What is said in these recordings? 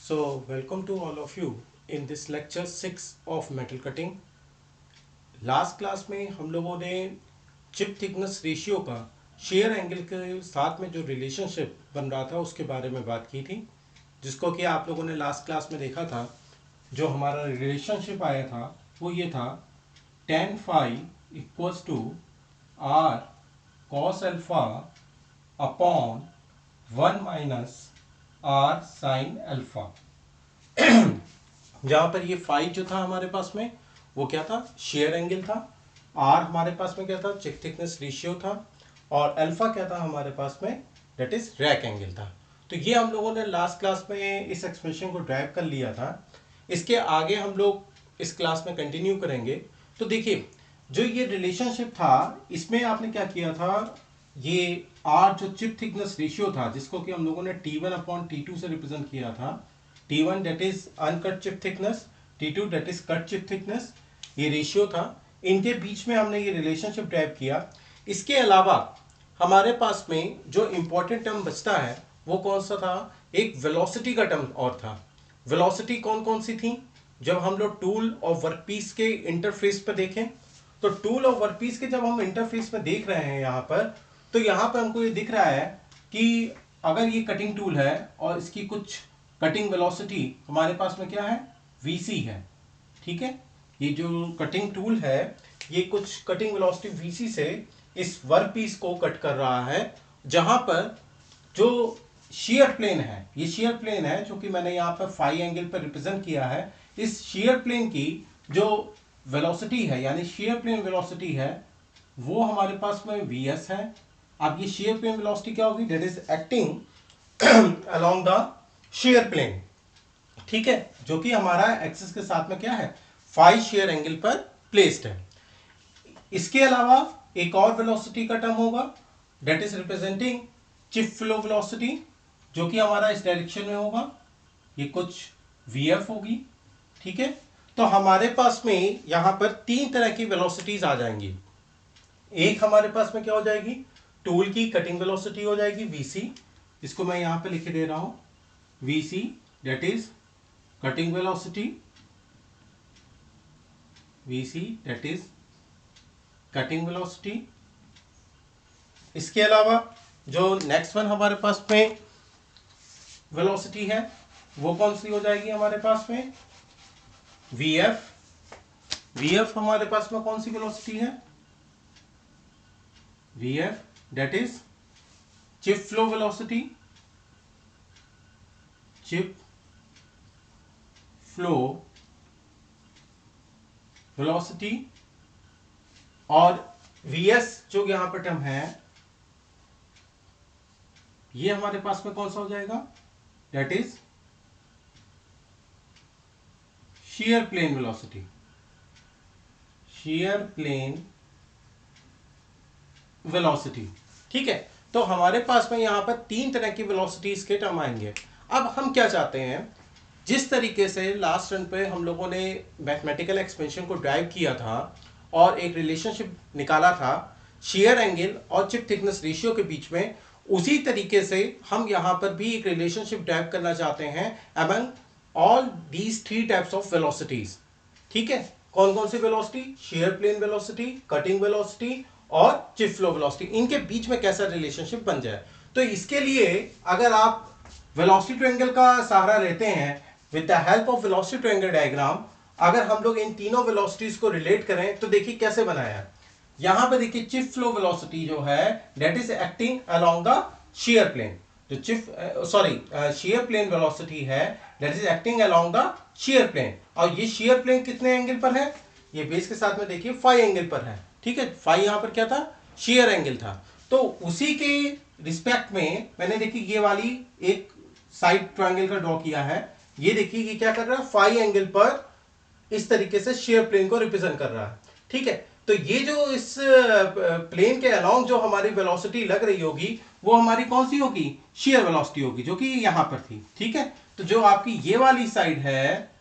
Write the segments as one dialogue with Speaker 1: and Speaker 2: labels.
Speaker 1: Welcome to all of you in this lecture 6 of metal cutting. Last class में हम लोगों ने chip thickness ratio का shear angle के साथ में जो रिलेशनशिप बन रहा था उसके बारे में बात की थी, जिसको कि आप लोगों ने लास्ट क्लास में देखा था। जो हमारा रिलेशनशिप आया था वो ये था, tan phi equals to r cos alpha upon 1 minus r sin alpha. जहां पर ये फाई जो था हमारे पास में वो क्या था, शेयर एंगल था। आर हमारे पास में क्या था, चिप थिकनेस रेशियो था। और अल्फा क्या था हमारे पास में, दैट इज रैक एंगल था। तो ये हम लोगों ने लास्ट क्लास में इस एक्सप्रेशन को ड्राइव कर लिया था। इसके आगे हम लोग इस क्लास में कंटिन्यू करेंगे। तो देखिए, जो ये रिलेशनशिप था इसमें आपने क्या किया था, ये आर जो चिप थिकनेस रेशियो था जिसको कि हम लोगों ने T1 अपॉन T2 से रिप्रेजेंट किया था। T1 that is uncut chip thickness, T2 that is cut chip thickness, ये रेशियो था। इनके बीच में हमने ये रिलेशनशिप ड्राइव किया। इसके अलावा हमारे पास में जो इंपॉर्टेंट टर्म बचता है वो कौन सा था, एक वेलोसिटी का टर्म और था। वेलोसिटी कौन कौन सी थी, जब हम लोग टूल और वर्कपीस के इंटरफेस पर देखें, तो टूल और वर्कपीस के जब हम इंटरफेस में देख रहे हैं यहाँ पर, तो यहाँ पर हमको ये दिख रहा है कि अगर ये कटिंग टूल है और इसकी कुछ कटिंग वेलोसिटी हमारे पास में क्या है, वीसी है। ठीक है, ये जो कटिंग टूल है ये कुछ कटिंग वेलोसिटी वीसी से इस वर्क पीस को कट कर रहा है। जहां पर जो शेयर प्लेन है, ये शेयर प्लेन है जो कि मैंने यहाँ पर फाई एंगल पर रिप्रेजेंट किया है। इस शेयर प्लेन की जो वेलोसिटी है यानी शेयर प्लेन वेलोसिटी है वो हमारे पास में वीएस है। अब ये शेयर प्लेन वेलोसिटी क्या होगी, that is acting along the shear plane. ठीक है, जो कि हमारा एक्सिस के साथ में क्या है, फाई शेयर एंगल पर प्लेस्ड है। इसके अलावा एक और वेलोसिटी का टर्म होगा, that is representing chip flow velocity, जो कि हमारा इस डायरेक्शन में होगा, ये कुछ वीएफ होगी। ठीक है, तो हमारे पास में यहां पर तीन तरह की वेलोसिटीज आ जाएंगी। एक हमारे पास में क्या हो जाएगी, टूल की कटिंग वेलोसिटी हो जाएगी वीसी, इसको मैं यहां पे लिख दे रहा हूं, VC that is cutting velocity, VC that is cutting velocity. इसके अलावा जो नेक्स्ट वन हमारे पास में वेलोसिटी है वो कौन सी हो जाएगी हमारे पास में, वीएफ। वीएफ हमारे पास में कौन सी वेलोसिटी है, VF that is chip flow velocity, chip flow velocity. और वीएस जो यहां पर टर्म है ये हमारे पास में कौन सा हो जाएगा, that is shear plane velocity, shear plane velocity. ठीक है, तो हमारे पास में यहां पर तीन तरह की वेलोसिटीज के टर्म आएंगे। अब हम क्या चाहते हैं, जिस तरीके से लास्ट रन पे हम लोगों ने मैथमेटिकल एक्सपेंशन को ड्राइव किया था और एक रिलेशनशिप निकाला था शेयर एंगल और चिप थिकनेस रेशियो के बीच में, उसी तरीके से हम यहां पर भी एक रिलेशनशिप ड्राइव करना चाहते हैं among all these three types of velocities. ठीक है, कौन कौन सी velocity, shear plane velocity, cutting velocity और चिप फ्लो वेलोसिटी, इनके बीच में कैसा रिलेशनशिप बन जाए। तो इसके लिए अगर आप वेलोसिटी ट्रायंगल का सहारा लेते हैं with the help of velocity triangle diagram, अगर हम लोग इन तीनों वेलोसिटीज को रिलेट करें तो देखिए कैसे बनाया है। यहां पे देखिए चिप फ्लो वेलोसिटी जो है that is acting along the shear plane, जो शेयर प्लेन वेलोसिटी है that is acting along the shear plane. और ये शेयर प्लेन कितने एंगल पर है, ये बेस के साथ में देखिए फाई एंगल पर है। ठीक है, फाई यहां पर क्या था, शेयर एंगल था। तो उसी के रिस्पेक्ट में मैंने देखिए ये वाली एक साइड ट्रायंगल का ड्रॉ किया है। ये देखिए ये क्या कर रहा है, फाई एंगल पर इस तरीके से शेयर प्लेन को रिप्रेजेंट कर रहा है। ठीक है, तो ये जो इस प्लेन के अलोंग जो हमारी वेलोसिटी लग रही होगी वो हमारी कौन सी होगी, शेयर वेलोसिटी होगी, जो कि यहां पर थी। ठीक है, तो जो आपकी ये वाली साइड है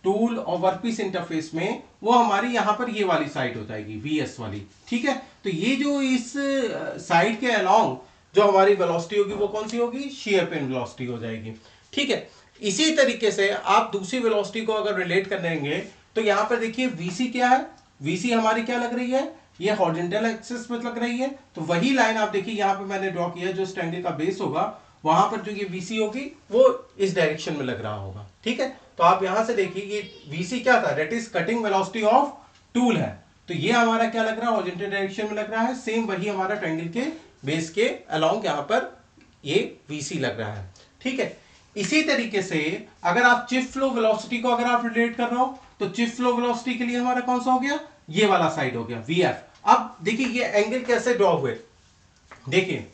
Speaker 1: टूल और वर्कपीस इंटरफेस में, वो हमारी यहां पर ये वाली साइड हो जाएगी, वीएस वाली। ठीक है, तो ये जो इस साइड के अलोंग जो हमारी वेलोसिटी होगी वो कौन सी होगी, शेयर प्लेन वेलोसिटी हो जाएगी। ठीक है, इसी तरीके से आप दूसरी वेलोसिटी को अगर रिलेट करेंगे तो यहां पर देखिए वीसी क्या है, वीसी हमारी क्या लग रही है, ये हॉरिजॉन्टल एक्सिस पे लग रही है। तो वही लाइन आप देखिए यहां पे मैंने ड्रॉ किया, जो इस ट्रायंगल का बेस होगा वहां पर जो ये वीसी होगी वो इस डायरेक्शन में लग रहा होगा। ठीक है, तो आप यहां से देखिए ये वीसी क्या था, that is cutting velocity of tool है। तो ये हमारा क्या लग रहा है, हॉरिजॉन्टल डायरेक्शन में लग रहा है। सेम वही हमारा ट्रायंगल के बेस के अलोंग यहां पर ये वीसी लग रहा है। ठीक है, इसी तरीके से अगर आप चिप फ्लो वेलोसिटी को अगर आप रिलेट कर रहे हो तो चिप फ्लो वेलोसिटी के लिए हमारा कौन सा हो गया, ये वाला साइड हो गया वीएफ। अब देखिए ये एंगल कैसे ड्रॉ हुए, देखिए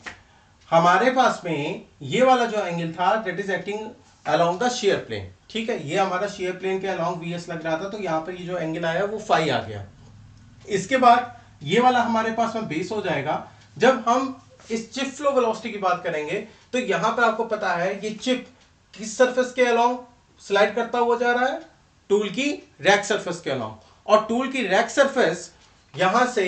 Speaker 1: हमारे पास में ये वाला जो एंगल था that is acting along the shear plane. ठीक है, ये हमारा शेयर प्लेन के अलोंग वीएस लग रहा था, तो यहां पर ये जो एंगल आया वो फाई आ गया। इसके बाद ये वाला हमारे पास में बेस हो जाएगा। जब हम इस चिप फ्लो वेलोसिटी की बात करेंगे तो यहां पर आपको पता है ये चिप किस सरफेस के अलोंग स्लाइड करता हुआ जा रहा है, टूल की रैक सरफेस के अलोंग। और टूल की रैक सरफेस यहां से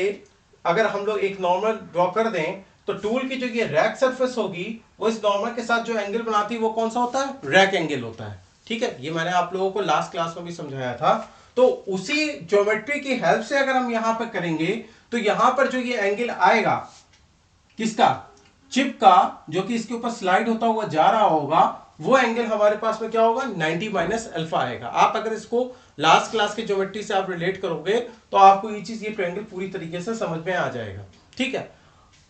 Speaker 1: अगर हम लोग एक नॉर्मल ड्रॉ कर दें तो टूल की जो ये रैक सरफेस होगी वो इस नॉर्मल के साथ जो एंगल बनाती है वो कौन सा होता है, रैक एंगल होता है। ठीक है, ये मैंने आप लोगों को लास्ट क्लास में भी समझाया था। तो उसी ज्योमेट्री की हेल्प से अगर हम यहां पर करेंगे तो यहां पर जो ये एंगल आएगा किसका, चिप का, जो कि इसके ऊपर स्लाइड होता हुआ जा रहा होगा, वो एंगल हमारे पास में क्या होगा, 90 माइनस अल्फा आएगा। आप अगर इसको लास्ट क्लास की ज्योमेट्री से आप रिलेट करोगे तो आपको ये चीज, ये ट्रायंगल पूरी तरीके से समझ में आ जाएगा। ठीक है,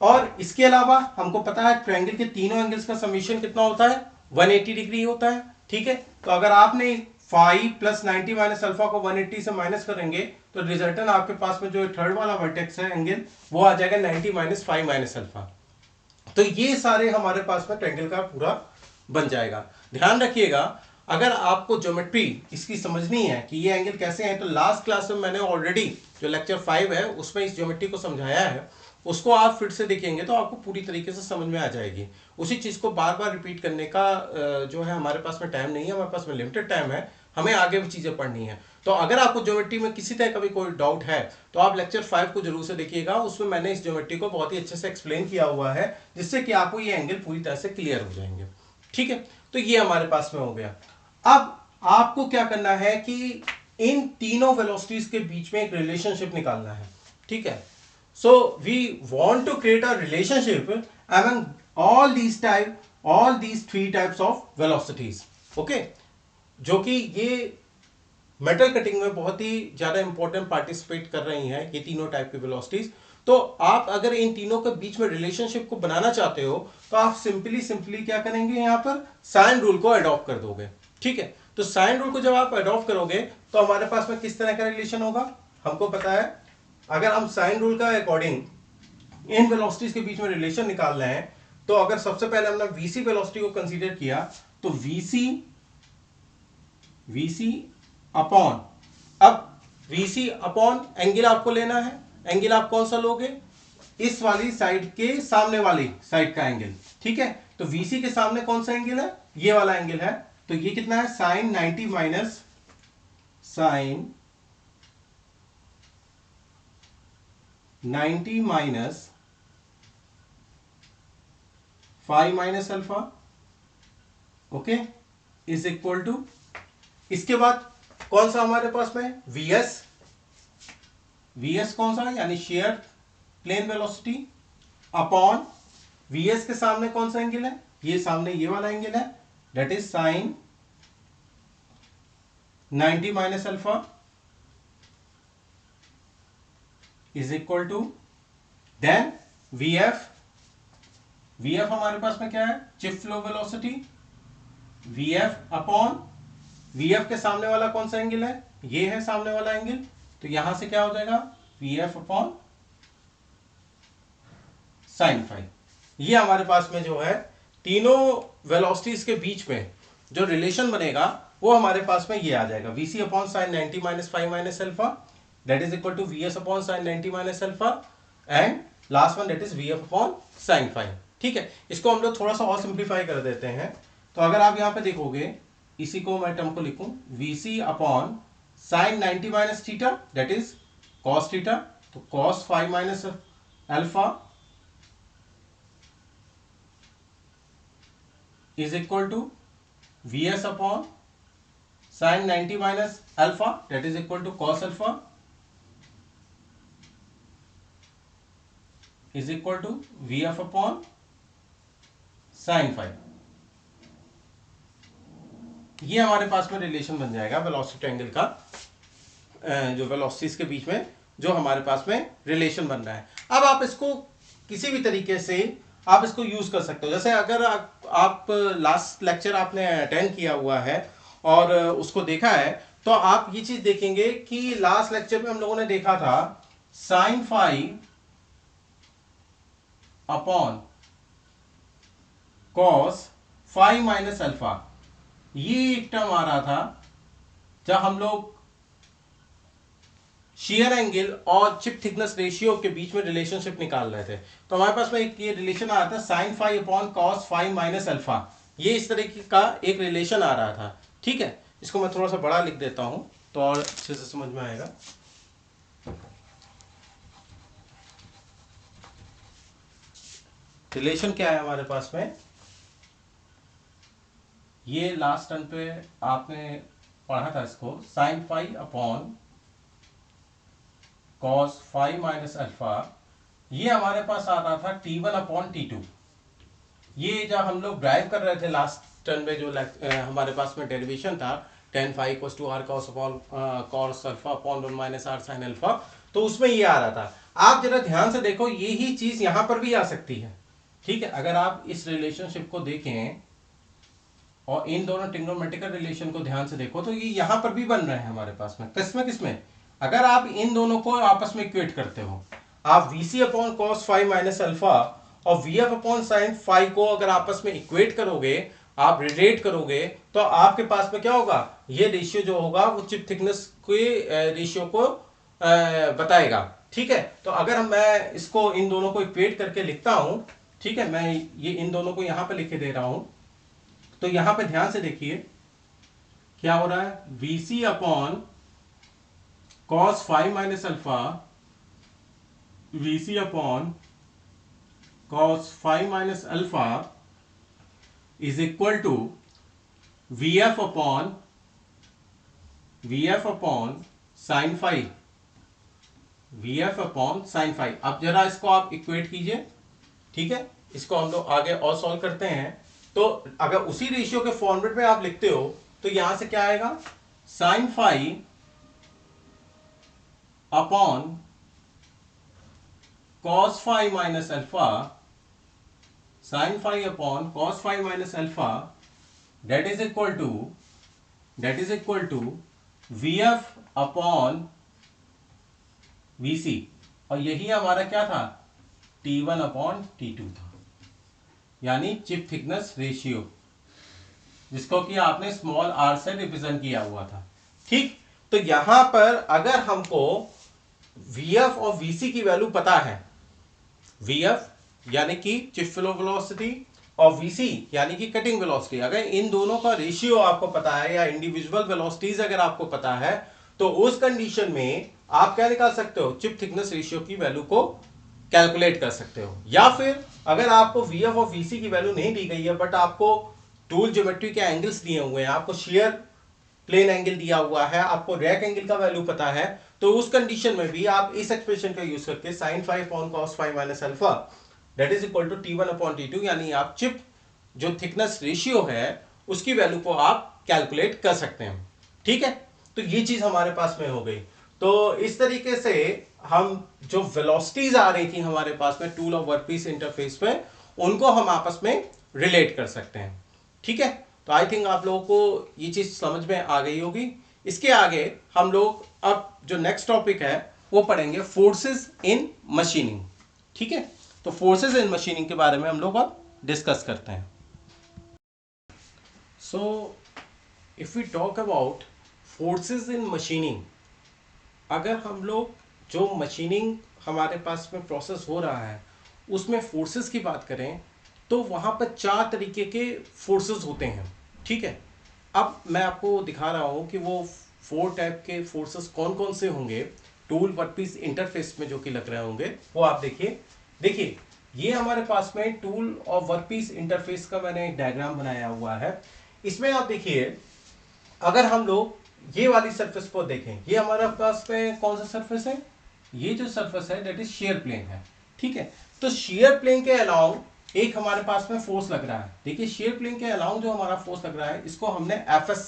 Speaker 1: और इसके अलावा हमको पता है ट्रायंगल के तीनों एंगल्स का समीशन कितना होता है, 180 डिग्री होता है। ठीक है, तो अगर आपने फाई प्लस 90 माइनस अल्फा को 180 से माइनस करेंगे तो रिजल्टेंट आपके पास में जो थर्ड वाला वर्टेक्स है एंगल वो आ जाएगा 90 माइनस 5 माइनस अल्फा। तो ये सारे हमारे पास में ट्रायंगल का पूरा बन जाएगा। ध्यान रखिएगा, अगर आपको ज्योमेट्री इसकी समझनी है कि ये एंगल कैसे हैं, तो लास्ट क्लास में मैंने ऑलरेडी जो लेक्चर 5 है उसमें इस ज्योमेट्री को समझाया है, उसको आप फिर से देखेंगे तो आपको पूरी तरीके से समझ में आ जाएगी। उसी चीज को बार बार रिपीट करने का जो है हमारे पास में टाइम नहीं है, हमारे पास में लिमिटेड टाइम है, हमें आगे भी चीजें पढ़नी है। तो अगर आपको ज्योमेट्री में किसी तरह का भी कोई डाउट है तो आप लेक्चर 5 को जरूर से देखिएगा, उसमें मैंने इस ज्योमेट्री को बहुत ही अच्छे से एक्सप्लेन किया हुआ है, जिससे कि आपको ये एंगल पूरी तरह से क्लियर हो जाएंगे। ठीक है, तो ये हमारे पास में हो गया। अब आपको क्या करना है कि इन तीनों वेलोसिटीज के बीच में एक रिलेशनशिप निकालना है। ठीक है, so we want to create a relationship among all these three types of velocities. Okay, जो कि ये मेटल कटिंग में बहुत ही ज्यादा इंपॉर्टेंट पार्टिसिपेट कर रही हैं ये तीनों टाइप की वेलोसिटीज। तो आप अगर इन तीनों के बीच में रिलेशनशिप को बनाना चाहते हो तो आप सिंपली क्या करेंगे, यहां पर साइन रूल को अडॉप्ट कर दोगे। ठीक है, तो साइन रूल को जब आप अडॉप्ट करोगे तो हमारे पास में किस तरह का रिलेशन होगा, हमको पता है अगर हम साइन रूल का अकॉर्डिंग इन वेलोसिटीज के बीच में रिलेशन निकाल रहे हैं तो अगर सबसे पहले हमने वीसी वेलोसिटी को कंसीडर किया तो वीसी अपॉन, अब वीसी अपॉन एंगल आपको लेना है, एंगल आप कौन सा लोगे, इस वाली साइड के सामने वाली साइड का एंगल। ठीक है, तो वीसी के सामने कौन सा एंगल है, ये वाला एंगल है, तो ये कितना है, sine 90 minus sine 90 minus 5 minus alpha. Okay, is equal to, इसके बाद कौन सा हमारे पास में, वीएस कौन सा, यानी shear plane velocity upon VS के सामने कौन सा एंगल है, ये सामने ये वाला एंगल है, that is sine 90 minus alpha is equal to, then VF हमारे पास में क्या है, chip flow velocity, VF upon VF के सामने वाला कौन सा एंगल है, ये है सामने वाला एंगल, तो यहां से क्या हो जाएगा, वीएफ अपॉन साइन फाई। ये हमारे पास में जो है तीनों वेलोसिटीज के बीच में जो रिलेशन बनेगा वो हमारे पास में ये आ जाएगा, VC upon sine 90 minus 5 minus alpha that is equal to VS upon sine 90 minus alpha and last one that is VF upon sine phi. ठीक है, इसको हम लोग थोड़ा सा और सिंप्लीफाई कर देते हैं। तो अगर आप यहां पे देखोगे, इसी को मैं टर्म को लिखूं, VC upon sine 90 minus theta that is cos theta, तो cos 5 minus alpha is equal to V S upon sine 90 minus alpha that is equal to cos alpha is equal to V F upon sine five. ये हमारे पास में relation बन जाएगा velocity triangle का, जो velocities के बीच में जो हमारे पास में रिलेशन बन रहा है। अब आप इसको किसी भी तरीके से आप इसको यूज कर सकते हो। जैसे अगर आप लास्ट लेक्चर आपने अटेंड किया हुआ है और उसको देखा है, तो आप ये चीज देखेंगे कि लास्ट लेक्चर में हम लोगों ने देखा था sine five upon cos five minus alpha, ये एक टर्म आ रहा था जब हम लोग शेयर एंगल और चिप थिकनेस रेशियो के बीच में रिलेशनशिप निकाल रहे थे। तो हमारे पास में एक ये रिलेशन आ रहा था sine five upon cos five minus alpha, ये इस तरीके का एक रिलेशन आ रहा था। ठीक है, इसको मैं थोड़ा सा बड़ा लिख देता हूं तो और अच्छे से समझ में आएगा। रिलेशन क्या है हमारे पास में, ये लास्ट टर्म पे आपने पढ़ा था इसको, sine five upon cos five minus alpha, ये हमारे पास आ रहा था टी1 अपॉन टी2। ये जब हम लोग ड्राइव कर रहे थे लास्ट टर्म में जो हमारे पास में डेरिवेशन था tan five equals to R cos upon cos alpha upon 1 minus R sine alpha, तो उसमें ये आ रहा था। आप जरा ध्यान से देखो, यही चीज यहां पर भी आ सकती है। ठीक है, अगर आप इस रिलेशनशिप को देखें और इन दोनों ट्रिग्नोमेट्रिकल रिलेशन को ध्यान से देखो, तो ये यहां पर भी बन रहे हैं हमारे पास में। किसमें अगर आप इन दोनों को आपस में इक्वेट करते हो, आप VC upon cos five minus alpha और VF अपॉन साइन फाइव को अगर आपस में इक्वेट करोगे, आप रिलेट करोगे, तो आपके पास में क्या होगा, ये रेशियो जो होगा वो चिप थिकनेस के रेशियो को बताएगा। ठीक है, तो अगर मैं इसको इन दोनों को इक्वेट करके लिखता हूं, ठीक है, मैं ये इन दोनों को यहां पर लिखे दे रहा हूं, तो यहां पे ध्यान से देखिए क्या हो रहा है, VC upon cos 5 minus alpha VC upon cos 5 minus alpha is equal to VF upon sin 5 VF upon sin 5। अब जरा इसको आप इक्वेट कीजिए। ठीक है, इसको हम लोग आगे और सॉल्व करते हैं। तो अगर उसी रेशियो के फॉर्मेट में आप लिखते हो तो यहां से क्या आएगा, sin 5 अपॉन cos 5 माइनस अल्फा sin 5 अपॉन cos 5 minus alpha that is equal to VF upon VC, और यही हमारा क्या था, T1 अपॉन T2 था, यानी चिप थिकनेस रेशियो, जिसको कि आपने स्मॉल r से रिप्रेजेंट किया हुआ था। ठीक, तो यहां पर अगर हमको VF और VC की वैल्यू पता है, VF यानी कि चिप फ्लो वेलोसिटी और VC यानी कि कटिंग वेलोसिटी, अगर इन दोनों का रेशियो आपको पता है या इंडिविजुअल वेलोसिटीज अगर आपको पता है, तो उस कंडीशन में आप क्या निकाल सकते हो, चिप थिकनेस रेशियो की वैल्यू को कैलकुलेट कर सकते हो। या फिर अगर आपको VF और VC की वैल्यू नहीं दी गई है, बट आपको टूल ज्योमेट्री के एंगल्स दिए हुए हैं, आपको शेयर प्लेन एंगल दिया हुआ है, आपको रैक एंगल का वैल्यू पता है, तो उस कंडीशन में भी आप इस एक्सप्रेशन का यूज करके sin 5 अपॉन cos 5 minus alpha that is equal to T1 upon T2, यानी आप चिप जो थिकनेस रेशियो है उसकी वैल्यू को आप कैलकुलेट कर सकते हैं। ठीक है, तो ये चीज हमारे पास में हो गई। तो इस तरीके से हम जो वेलोसिटीज आ रही थी हमारे पास में टूल और वर्कपीस इंटरफेस में, उनको हम आपस में रिलेट कर सकते हैं। ठीक है, तो आई थिंक आप लोगों को ये चीज समझ में आ गई होगी। इसके आगे हम लोग अब जो नेक्स्ट टॉपिक है वो पढ़ेंगे फोर्सेस इन मशीनिंग। ठीक है, तो फोर्सेस इन मशीनिंग के बारे में हम लोग अब डिस्कस करते हैं। So if we talk about forces in machining, अगर हम लोग जो मशीनिंग हमारे पास में प्रोसेस हो रहा है उसमें फोर्सेस की बात करें, तो वहां पर 4 तरीके के फोर्सेस होते हैं। ठीक है, अब मैं आपको दिखा रहा हूं कि वो 4 टाइप के फोर्सेस कौन कौन से होंगे टूल वर्कपीस इंटरफेस में जो कि लग रहे होंगे, वो आप देखिए ये हमारे पास में टूल और वर्कपीस इंटरफेस का मैंने एक डायग्राम बनाया हुआ है। इसमें आप देखिए, अगर हम लोग ये वाली सरफेस को देखें, ये हमारे पास में कौन सा सरफेस है, ये जो सरफेस है दैट इज शेयर प्लेन है, ठीक है। तो शेयर प्लेन के अलाउंग एक हमारे पास में फोर्स लग रहा है। देखिए शेयर प्लेन के अलाउंग जो हमारा फोर्स लग रहा है, इसको हमने एफएस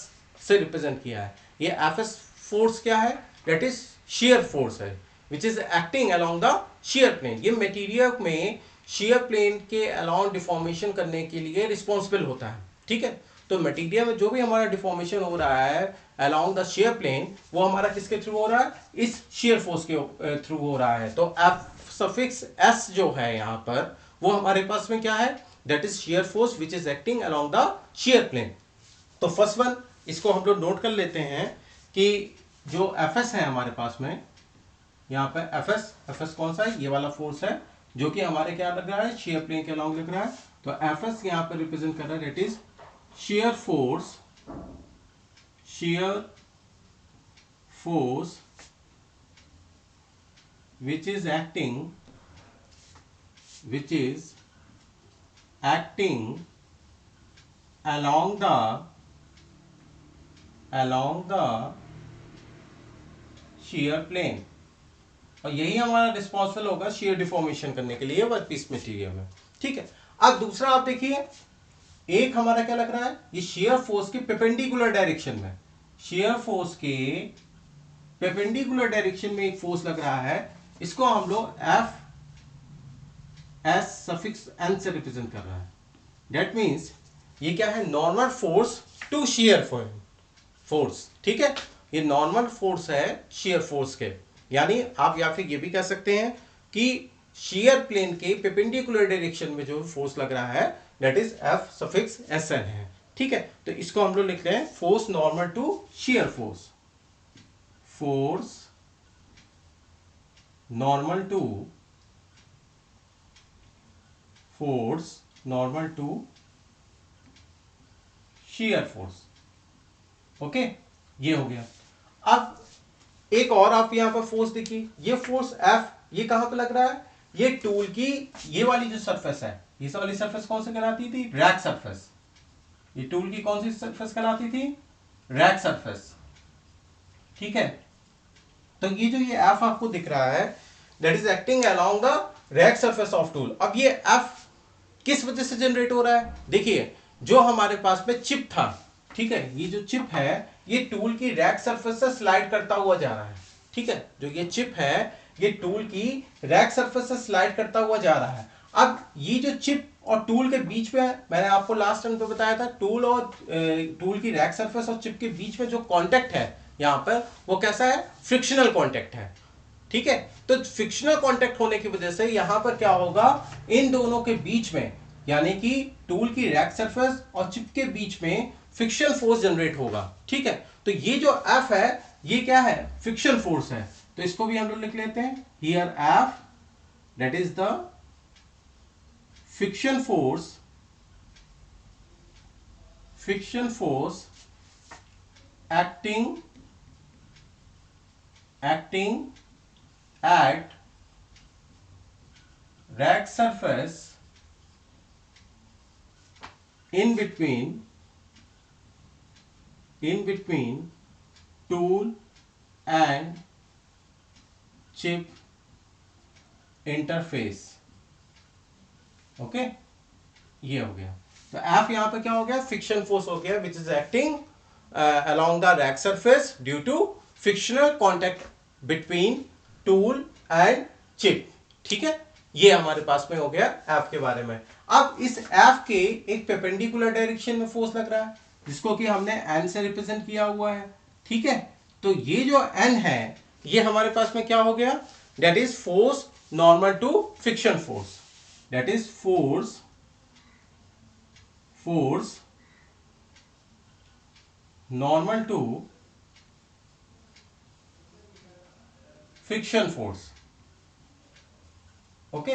Speaker 1: से रिप्रेजेंट किया है। ये एफएस फोर्स क्या है, दैट इज शेयर फोर्स है, which is acting along the shear plane. ये मटेरियल में शेयर प्लेन के अलाउंग डिफॉर्मेशन करने के लिए रिस्पॉन्सिबल होता है, ठीक है। तो मटेरियल में जो भी हमारा डिफॉर्मेशन हो रहा है अलोंग द शेयर प्लेन, वो हमारा किसके थ्रू हो रहा है, इस शेयर फोर्स के थ्रू हो रहा है। तो एफ सफिक्स एस जो है यहाँ पर, वो हमारे पास में क्या है, that is shear force which is acting along the shear plane. तो फर्स्ट वन इसको हम लोग नोट कर लेते हैं कि जो एफएस है हमारे पास में, यहाँ पे एफएस कौन सा है, ये वाला फोर्स है जो कि हमारे क्या लग रहा है, शेयर प्लेन के अलोंग लग रहा है। तो एफएस यहाँ पे रिप्रेजेंट कर रहा है that is shear force which is acting along the shear plane, और यही हमारा रिस्पॉन्सिबल होगा शेयर डिफॉर्मेशन करने के लिए वर्कपीस मटेरियल में, ठीक है। अब दूसरा आप देखिए, एक हमारा क्या लग रहा है, ये शेयर फोर्स के परपेंडिकुलर डायरेक्शन में, शेयर फोर्स के परपेंडिकुलर डायरेक्शन में एक फोर्स लग रहा है, इसको हम लोग एफ एस सफिक्स एन से रिप्रेजेंट कर रहा है। दैट मींस ये क्या है, normal force to shear force, ठीक है। ये नॉर्मल फोर्स है शेयर फोर्स के, यानी आप या फिर ये भी कह सकते हैं कि शेयर प्लेन के परपेंडिकुलर डायरेक्शन में जो फोर्स लग रहा है that is F suffix S N है, ठीक है। तो इसको हम लोग लिख रहे हैं force normal to shear force, force normal to shear force, okay, ये हो गया। अब एक और आप यहां पर फोर्स देखिए, ये फोर्स एफ, ये कहां पे लग रहा है, ये टूल की ये वाली जो सरफेस है, ये सब वाली सरफेस कौन सी कहलाती थी, रैक सरफेस। ये टूल की कौन सी सरफेस कहलाती थी, रैक सरफेस, ठीक है। तो ये जो ये एफ आपको दिख रहा है that is acting along the rack surface of tool. अब ये एफ किस वजह से जनरेट हो रहा है, देखिए जो हमारे पास में चिप था, ठीक है, ये जो चिप है ये टूल की रैक सरफेस से स्लाइड करता हुआ जा रहा है, ठीक है। जो ये चिप है ये टूल की रैक सरफेस से स्लाइड करता हुआ जा रहा है। अब ये जो चिप और टूल के बीच में, मैंने आपको लास्ट टाइम तो बताया था, टूल की रैक सरफेस और चिप के बीच में जो कांटेक्ट है यहाँ पर, वो कैसा है, फ्रिक्शनल कांटेक्ट है, ठीक है। तो फ्रिक्शनल कांटेक्ट होने की वजह से यहां पर क्या होगा, इन दोनों के बीच में, यानी कि टूल की रैक सरफेस और चिप के बीच में फ्रिक्शन फोर्स जनरेट होगा, ठीक है। तो ये जो एफ है ये क्या है, फ्रिक्शन फोर्स है। तो इसको भी हम लोग लिख लेते हैं, here F that is the friction force acting at rack surface in between tool and chip interface, okay, ये हो गया। तो एफ यहां पर क्या हो गया, फ्रिक्शन फोर्स हो गया विच is acting along the rack surface due to frictional contact between tool and chip, ठीक है। ये हमारे पास में हो गया एफ के बारे में। अब इस एफ के एक परपेंडिकुलर डायरेक्शन में फोर्स लग रहा है जिसको कि हमने एन से रिप्रेजेंट किया हुआ है, ठीक है। तो ये जो एन है ये हमारे पास में क्या हो गया, that is force normal to friction force, that is force normal to friction force, okay.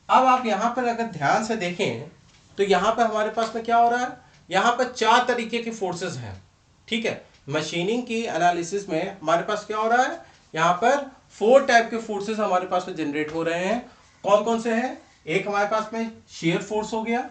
Speaker 1: अब आप यहां पर अगर ध्यान से देखें तो यहां पर हमारे पास में क्या हो रहा है, यहां पर चार तरीके के फोर्सेस हैं, ठीक है। मशीनिंग की एनालिसिस में हमारे पास क्या हो रहा है, यहां पर 4 टाइप के फोर्सेस हमारे पास में जनरेट हो रहे हैं। कौन कौन से हैं, एक हमारे पास में शेयर फोर्स हो गया,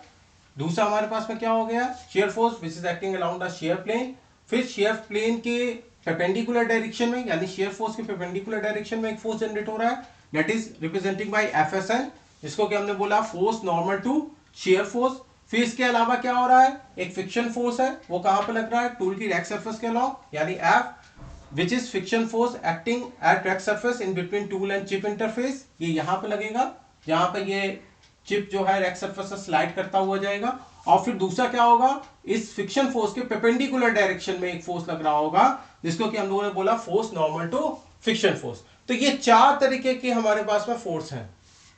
Speaker 1: दूसरा हमारे पास में क्या हो गया, shear force which is acting around the shear plane. फिर शेयर प्लेन के परपेंडिकुलर डायरेक्शन में, यानी शेयर फोर्स के परपेंडिकुलर डायरेक्शन में एक फोर्स जनरेट हो रहा है, that is representing by FSN, जिसको कि हमने बोला force normal to shear force. फिर इसके अलावा क्या हो रहा है, एक फ्रिक्शन फोर्स है, वो कहां पे लग रहा है, टूल की रैक सरफेस के अलॉन्ग, यानी F which is friction force acting at rack surface in between tool and chip interface. ये यहां पे लगेगा, जहां पे ये चिप जो है रैक सरफेस से स्लाइड करता हुआ जाएगा। और फिर दूसरा क्या होगा, इस फ्रिक्शन फोर्स के परपेंडिकुलर डायरेक्शन में एक फोर्स लग रहा होगा, जिसको कि हम लोगों ने बोला force normal to friction force. तो ये चार तरीके के हमारे पास में फोर्स हैं,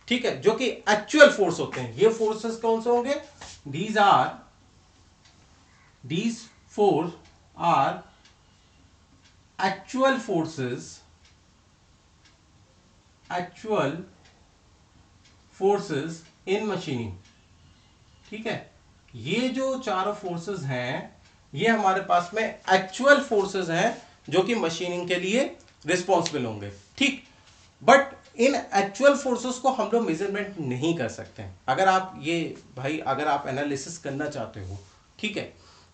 Speaker 1: ठीक है, जो कि एक्चुअल फोर्स होते हैं। ये फोर्सेस कौन से होंगे, these four are actual forces in machining, ठीक है। ये जो चारों फोर्सेस हैं, ये हमारे पास में एक्चुअल फोर्सेस हैं जो कि मशीनिंग के लिए रिस्पॉन्सिबल होंगे, ठीक। बट इन एक्चुअल फोर्सेस को हम लोग मेजरमेंट नहीं कर सकते हैं। अगर आप ये भाई अगर आप एनालिसिस करना चाहते हो, ठीक है,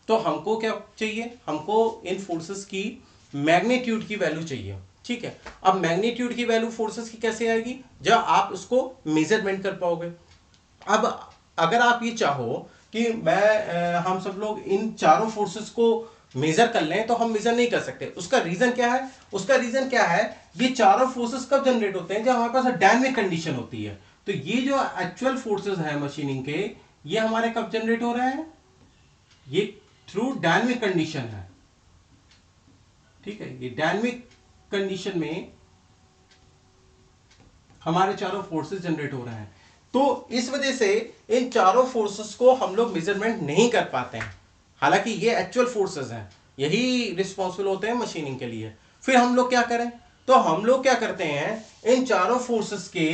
Speaker 1: तो हमको क्या चाहिए, हमको इन फोर्सेस की मैग्नीट्यूड की वैल्यू चाहिए, ठीक है। अब मैग्नीट्यूड की वैल्यू फोर्सेस की कैसे आएगी, जब आप उसको मेजरमेंट कर पाओगे। अब अगर आप ये चाहो कि हम सब लोग इन चारों फोर्सेस को मेजर कर लें, तो हम मेजर नहीं कर सकते। उसका रीजन क्या है, उसका रीजन क्या है, ये चारों फोर्सेस कब जनरेट होते हैं, जब हमारे पास डायनामिक कंडीशन होती है। तो ये जो एक्चुअल फोर्सेस हैं मशीनिंग के, ये हमारे कब जनरेट हो रहे हैं, ये थ्रू डायनामिक कंडीशन है, ठीक है। ये डायनामिक कंडीशन में हमारे चारों फोर्सेस जनरेट हो रहे हैं। तो इस वजह से इन चारों फोर्सेस को हम लोग मेजरमेंट नहीं कर पाते हैं, हालांकि ये एक्चुअल फोर्सेस हैं, यही रिस्पॉन्सिबल होते हैं मशीनिंग के लिए। फिर हम लोग क्या करें, तो हम लोग क्या करते हैं, इन चारों फोर्सेस के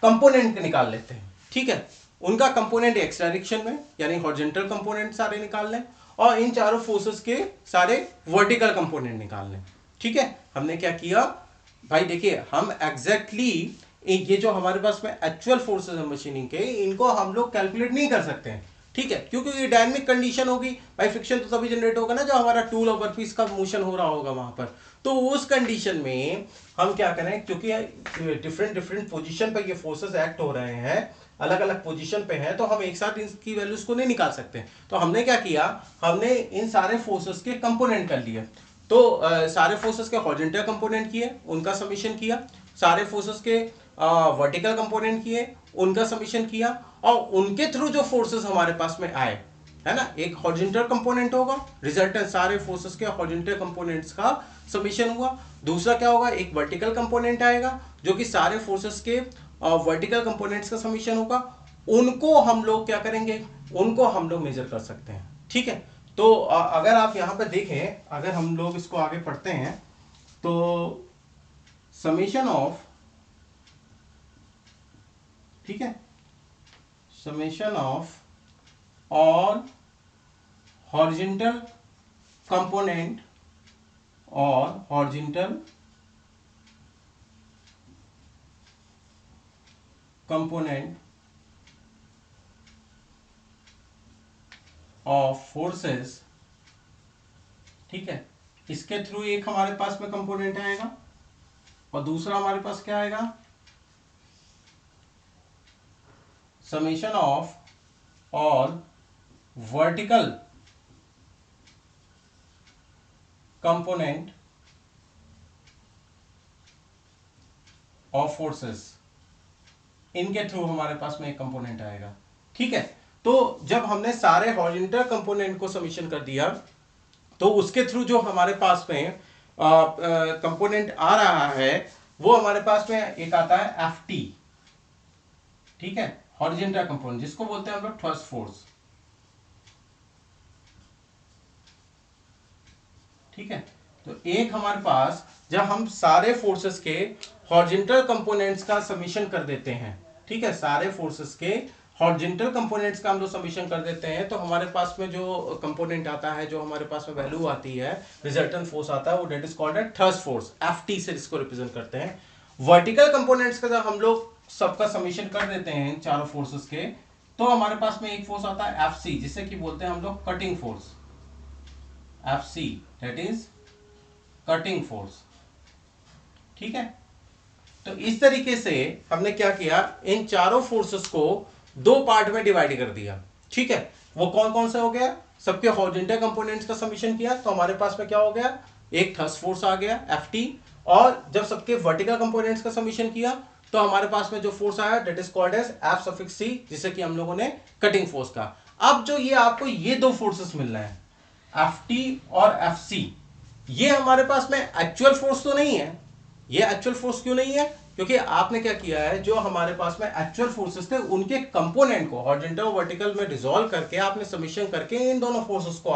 Speaker 1: कंपोनेंट निकाल लेते हैं, ठीक है। उनका कंपोनेंट एक्स डायरेक्शन में, यानी हॉरिजॉन्टल कंपोनेंट सारे निकाल लें, और इन चारों फोर्सेस के सारे वर्टिकल कंपोनेंट निकाल लें, ठीक है। हमने क्या किया भाई, देखिए हम एग्जैक्टली ये जो हमारे पास में एक्चुअल फोर्सेस है मशीनिंग के, इनको हम लोग कैलकुलेट नहीं कर सकते हैं, ठीक है, क्योंकि ये डायनामिक कंडीशन होगी। भाई फ्रिक्शन तो तभी जनरेट होगा ना जब हमारा टूल और वर्कपीस का मोशन हो रहा होगा वहां पर। तो उस कंडीशन में हम क्या करें, क्योंकि डिफरेंट डिफरेंट पोजीशन पर ये फोर्सेस एक्ट हो रहे हैं, अलग अलग पोजीशन पे है, तो हम एक साथ इनकी वैल्यूज को नहीं निकाल सकते। तो हमने क्या किया, हमने इन सारे फोर्सेस के कंपोनेंट कर लिए। तो सारे फोर्सेस के हॉरिजॉन्टल कंपोनेंट किए, उनका समीशन किया, सारे फोर्सेस के वर्टिकल कंपोनेंट किए, उनका समीशन किया, और उनके थ्रू जो फोर्सेस हमारे पास में आए, है ना, एक हॉरिजॉन्टल कंपोनेंट होगा, रिजल्टेंट सारे फोर्सेस के हॉरिजॉन्टल कंपोनेंट्स का समीशन हुआ। दूसरा क्या होगा, एक वर्टिकल कंपोनेंट आएगा जो कि सारे फोर्सेस के वर्टिकल कंपोनेंट्स का समीशन होगा। उनको हम लोग क्या करेंगे, उनको हम लोग मेजर कर सकते हैं, ठीक है। तो अगर आप यहां पे देखें, अगर हम लोग इसको आगे पढ़ते हैं, तो समीशन ऑफ, ठीक है, summation of all horizontal component और हॉरिजॉन्टल कंपोनेंट ऑफ फोर्सेस, ठीक है, इसके थ्रू एक हमारे पास में कंपोनेंट आएगा, और दूसरा हमारे पास क्या आएगा, summation of all vertical component of forces, इनके थ्रू हमारे पास में एक कंपोनेंट आएगा, ठीक है। तो जब हमने सारे हॉरिजॉन्टल कंपोनेंट को समीशन कर दिया, तो उसके थ्रू जो हमारे पास में कंपोनेंट आ रहा है, वो हमारे पास में एक आता है एफ टी, ठीक है, हॉरिजॉन्टल कंपोनेंट, जिसको बोलते हैं हम लोग थ्रस्ट फोर्स, ठीक है। तो एक हमारे पास जब हम सारे फोर्सेस के हॉरिजॉन्टल कंपोनेंट्स का समीशन कर देते हैं, ठीक है, सारे फोर्सेस के हॉरिजॉन्टल कंपोनेंट्स का हम लोग समीशन कर देते हैं, तो हमारे पास में जो कंपोनेंट आता है, जो हमारे पास में वैल्यू आती है, रिजल्टेंट फोर्स आता है, वो that is called thrust force, FT से इसको रिप्रेजेंट करते हैं। वर्टिकल कंपोनेंट्स का जब हम लोग सबका समीशन कर देते हैं चारों फोर्सेस के, तो हमारे पास में एक फोर्स आता है एफ सी, जिसे कि बोलते हैं हम लोग cutting force, F see that is cutting force. ठीक है, तो इस तरीके से हमने क्या किया, इन चारों फोर्सेस को दो पार्ट में डिवाइड कर दिया। ठीक है, वो कौन कौन से हो गया, सबके हॉरिजॉन्टल कंपोनेंट्स का समीशन किया, तो हमारे पास में क्या हो गया, एक थ्रस्ट फोर्स आ गया एफ टी, और जब सबके वर्टिकल कंपोनेंट्स का समीशन किया तो हमारे पास में जो फोर्स आया that is called as F suffix C, जिसे कि हम लोगों ने कटिंग फोर्स का। अब जो ये आपको ये दो फोर्सेस मिल रहे हैं एफ टी और एफ सी, ये हमारे पास में एक्चुअल फोर्स तो नहीं है। ये एक्चुअल फोर्स क्यों नहीं है, क्योंकि आपने क्या किया है, जो हमारे पास में एक्चुअल फोर्सेस थे उनके कंपोनेंट को हॉरिजॉन्टल और वर्टिकल में डिसॉल्व करके आपने समीशन करके इन दोनों फोर्सेस को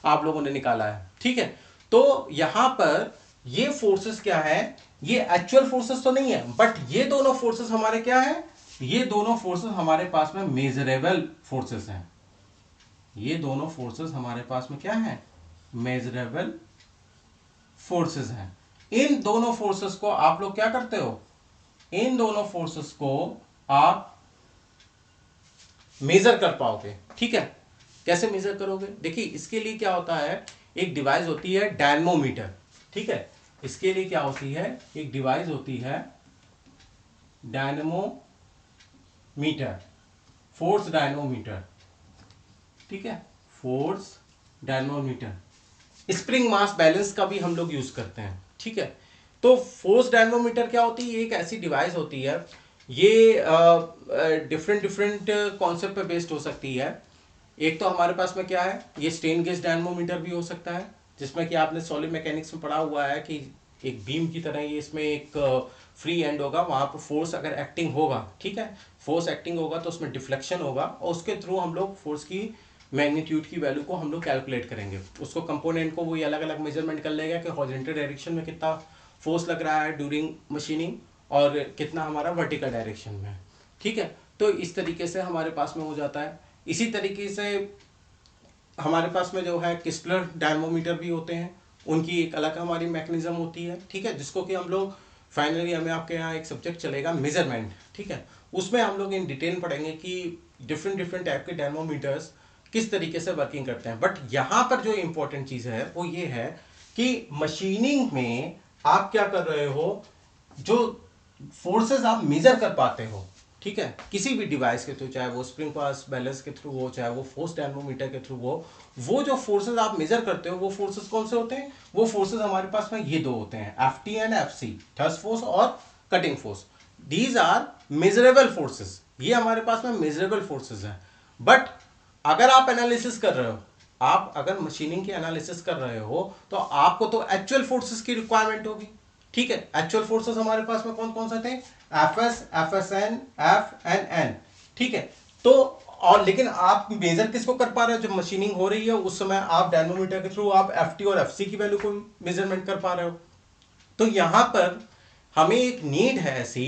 Speaker 1: आप लोगों ने निकाला है। ठीक है, तो यहां पर ये फोर्सेस क्या है, ये एक्चुअल फोर्सेस तो नहीं है, बट ये दोनों फोर्सेस हमारे क्या है, ये दोनों फोर्सेस हमारे पास में मेजरेबल फोर्सेस हैं। ये दोनों फोर्सेस हमारे पास में क्या है, मेजरेबल फोर्सेस हैं। इन दोनों फोर्सेस को आप लोग क्या करते हो, इन दोनों फोर्सेस को आप मेजर कर पाओगे। ठीक है, कैसे मेजर करोगे, देखिए इसके लिए क्या होता है, एक डिवाइस होती है डायनमोमीटर। ठीक है, इसके लिए क्या होती है, एक डिवाइस होती है डायनमोमीटर, फोर्स डायनमोमीटर। ठीक है, force dynamometer, spring mass balance का भी हम लोग यूज करते हैं। ठीक है, तो फोर्स डायनमोमीटर क्या होती है, एक ऐसी डिवाइस होती है, ये डिफरेंट डिफरेंट कॉन्सेप्ट पे बेस्ड हो सकती है। एक तो हमारे पास में क्या है, ये स्ट्रेन गेज डायनमोमीटर भी हो सकता है, जिसमें कि आपने सॉलिड मैकेनिक्स में पढ़ा हुआ है कि एक बीम की तरह ये इसमें एक फ्री एंड होगा, वहां पर फोर्स अगर एक्टिंग होगा, ठीक है, फोर्स एक्टिंग होगा तो उसमें डिफ्लेक्शन होगा, और उसके थ्रू हम लोग फोर्स की मैग्नीट्यूड की वैल्यू को हम लोग कैलकुलेट करेंगे। उसको कंपोनेंट को वही अलग अलग मेजरमेंट कर लेगा कि हॉरिजॉन्टल डायरेक्शन में कितना फोर्स लग रहा है ड्यूरिंग मशीनिंग और कितना हमारा वर्टिकल डायरेक्शन में। ठीक है, तो इस तरीके से हमारे पास में हो जाता है। इसी तरीके से हमारे पास में जो है किस्लर डायनमोमीटर भी होते हैं, उनकी एक अलग हमारी मैकेनिज्म होती है। ठीक है, जिसको कि हम लोग फाइनली हमें आपके यहाँ एक सब्जेक्ट चलेगा मेजरमेंट। ठीक है, उसमें हम लोग इन डिटेल पढ़ेंगे कि डिफरेंट डिफरेंट टाइप के डायनमोमीटर्स किस तरीके से वर्किंग करते हैं। बट यहाँ पर जो इंपॉर्टेंट चीज है वो ये है कि मशीनिंग में आप क्या कर रहे हो, जो फोर्सेस आप मेजर कर पाते हो, ठीक है, किसी भी डिवाइस के थ्रू, चाहे वो स्प्रिंग पास बैलेंस के थ्रू हो, चाहे वो फोर्स डायनमोमीटर के थ्रू हो, वो जो फोर्सेस आप मेजर करते हो वो फोर्सेस कौन से होते हैं, वो फोर्सेस हमारे पास में ये दो होते हैं, F T and F C, thrust force और cutting force. These are measurable forces, ये हमारे पास में मेजरेबल फोर्सेस हैं। बट अगर आप एनालिसिस कर रहे हो, आप अगर मशीनिंग की एनालिसिस कर रहे हो तो आपको तो एक्चुअल फोर्सेस की रिक्वायरमेंट होगी। ठीक है, एक्चुअल फोर्सेस हमारे पास में कौन कौन से थे, F S, F S N, F N N. ठीक है, तो और लेकिन आप मेजर किसको कर पा रहे हो, जब मशीनिंग हो रही है उस समय आप डायनमोमीटर के थ्रू आप एफ टी और एफ सी की वैल्यू को मेजरमेंट कर पा रहे हो। तो यहां पर हमें एक नीड है ऐसी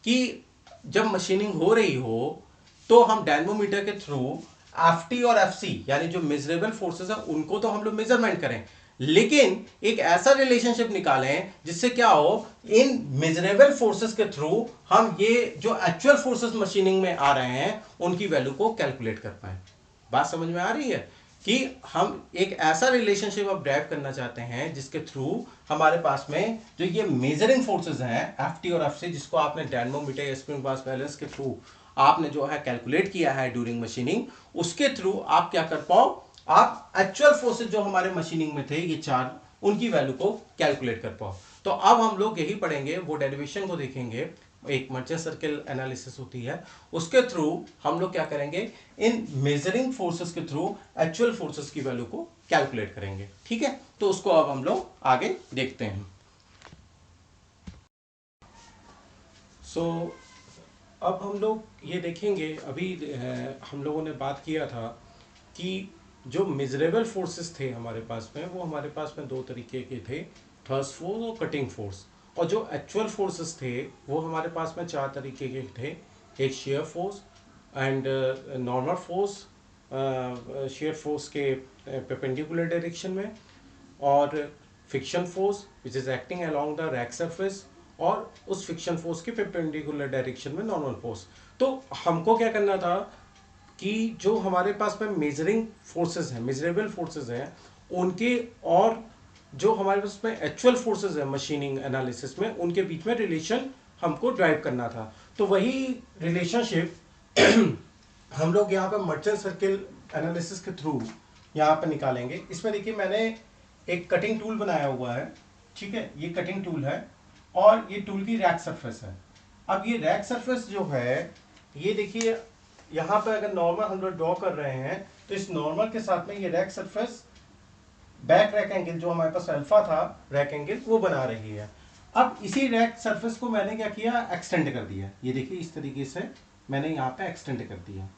Speaker 1: कि जब मशीनिंग हो रही हो तो हम डायनमोमीटर के थ्रू एफ टी और एफ सी यानी जो मेजरेबल फोर्सेस है उनको तो हम लोग मेजरमेंट करें, लेकिन एक ऐसा रिलेशनशिप निकालें जिससे क्या हो, इन मेजरेबल फोर्सेस के थ्रू हम ये जो एक्चुअल फोर्सेस मशीनिंग में आ रहे हैं उनकी वैल्यू को कैलकुलेट कर पाए। बात समझ में आ रही है कि हम एक ऐसा रिलेशनशिप अब ड्राइव करना चाहते हैं जिसके थ्रू हमारे पास में जो ये मेजरिंग फोर्सेस हैं एफ टी और एफ सी, जिसको आपने डायनमोमीटर स्प्रिंग मास बैलेंस के थ्रू आपने जो है कैलकुलेट किया है ड्यूरिंग मशीनिंग, उसके थ्रू आप क्या कर पाओ, आप एक्चुअल फोर्सेस जो हमारे मशीनिंग में थे ये चार, उनकी वैल्यू को कैलकुलेट कर पाओ। तो अब हम लोग यही पढ़ेंगे, वो डेरिवेशन को देखेंगे, एक मर्चर सर्किल एनालिसिस होती है, उसके थ्रू हम लोग क्या करेंगे, इन मेजरिंग फोर्सेस के थ्रू एक्चुअल फोर्सेस की वैल्यू को कैलकुलेट करेंगे। ठीक है, तो उसको अब हम लोग आगे देखते हैं। सो अब हम लोग ये देखेंगे, अभी हम लोगों ने बात किया था कि जो मेजरेबल फोर्सेस थे हमारे पास में, वो हमारे पास में दो तरीके के थे, थ्रस्ट फोर्स और कटिंग फोर्स। और जो एक्चुअल फोर्सेस थे वो हमारे पास में चार तरीके के थे, एक shear force and normal force, share force के परपेंडिकुलर डायरेक्शन में, और friction force which is acting along the rack surface, और उस फ्रिक्शन फोर्स के परपेंडिकुलर डायरेक्शन में नॉर्मल फोर्स। तो हमको क्या करना था, कि जो हमारे पास में मेजरिंग फोर्सेस हैं, मेजरेबल फोर्सेस हैं, उनके और जो हमारे पास में एक्चुअल फोर्सेस है मशीनिंग एनालिसिस में, उनके बीच में रिलेशन हमको ड्राइव करना था। तो वही रिलेशनशिप हम लोग यहाँ पर मर्चेंट सर्किल एनालिसिस के थ्रू यहाँ पर निकालेंगे। इसमें देखिए मैंने एक कटिंग टूल बनाया हुआ है, ठीक है, ये कटिंग टूल है और ये टूल की रैक सरफेस है। अब ये रैक सरफेस जो है, ये देखिए यहाँ पर अगर नॉर्मल हम लोग ड्रॉ कर रहे हैं तो इस नॉर्मल के साथ में ये rack surface back rack angle जो हमारे पास अल्फा था रैक एंगल वो बना रही है। अब इसी रैक सरफेस को मैंने क्या किया, एक्सटेंड कर दिया। ये देखिए इस तरीके से मैंने यहाँ पे एक्सटेंड कर दिया।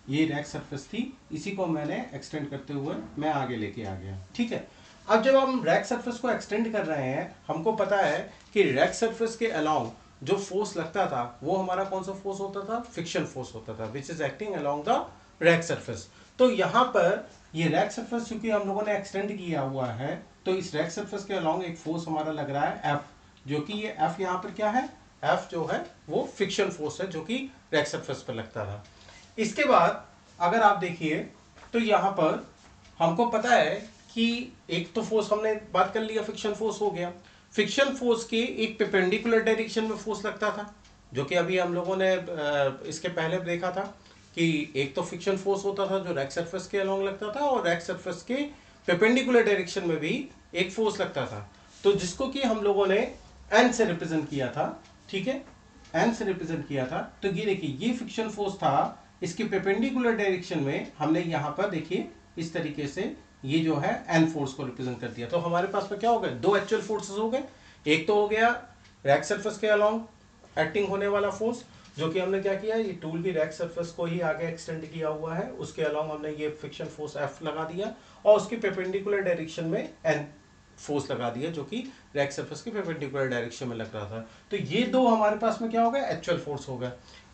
Speaker 1: ये रैक सरफेस थी, इसी को मैंने एक्सटेंड करते हुए मैं आगे लेके आ गया, ठीक है। अब जब हम रैक सरफेस को एक्सटेंड कर रहे हैं, हमको पता है कि रैक सरफेस के अलोंग जो फोर्स लगता था वो हमारा कौन सा फोर्स होता था, फ्रिक्शन फोर्स होता था, विच is acting along the rack surface. तो यहाँ पर ये रैक सरफेस चूंकि हम लोगों ने एक्सटेंड किया हुआ है, तो इस रैक सरफेस के अलोंग एक फोर्स हमारा लग रहा है एफ, जो कि ये एफ यहाँ पर क्या है, एफ जो है वो फ्रिक्शन फोर्स है जो कि रैक सरफेस पर लगता था। इसके बाद अगर आप देखिए तो यहाँ पर हमको पता है कि एक तो फोर्स हमने बात कर लिया, फ्रिक्शन फोर्स हो गया। फ्रिक्शन फोर्स के एक परपेंडिकुलर डायरेक्शन में फोर्स लगता था, जो कि अभी हम लोगों ने इसके पहले देखा था कि एक तो फ्रिक्शन फोर्स होता था जो रैक सरफेस के अलोंग लगता था, और रैक सरफेस के परपेंडिकुलर डायरेक्शन में भी एक फोर्स लगता था, तो जिसको कि हम लोगों ने एन से रिप्रेजेंट किया था, ठीक है, एन से रिप्रेजेंट किया था। तो ये देखिए ये फ्रिक्शन फोर्स था, इसके परपेंडिकुलर डायरेक्शन में हमने यहाँ पर देखिए इस तरीके से ये जो है एन फोर्स को रिप्रेजेंट कर दिया। तो हमारे पास में क्या हो गए, दो एक्चुअल फोर्सेस हो गए। एक तो हो गया रैक सरफेस के अलोंग एक्टिंग होने वाला फोर्स, जो कि हमने क्या किया, ये टूल की रैक सरफेस को ही आगे एक्सटेंड किया हुआ है, उसके अलोंग हमने ये फ्रिक्शन फोर्स एफ लगा दिया, और उसके परपेंडिकुलर डायरेक्शन में एन फोर्स लगा दिया, जो कि रैक सरफेस के परपेंडिकुलर डायरेक्शन में लग रहा था। तो ये दो हमारे पास में क्या हो गए, एक्चुअल फोर्स हो गए।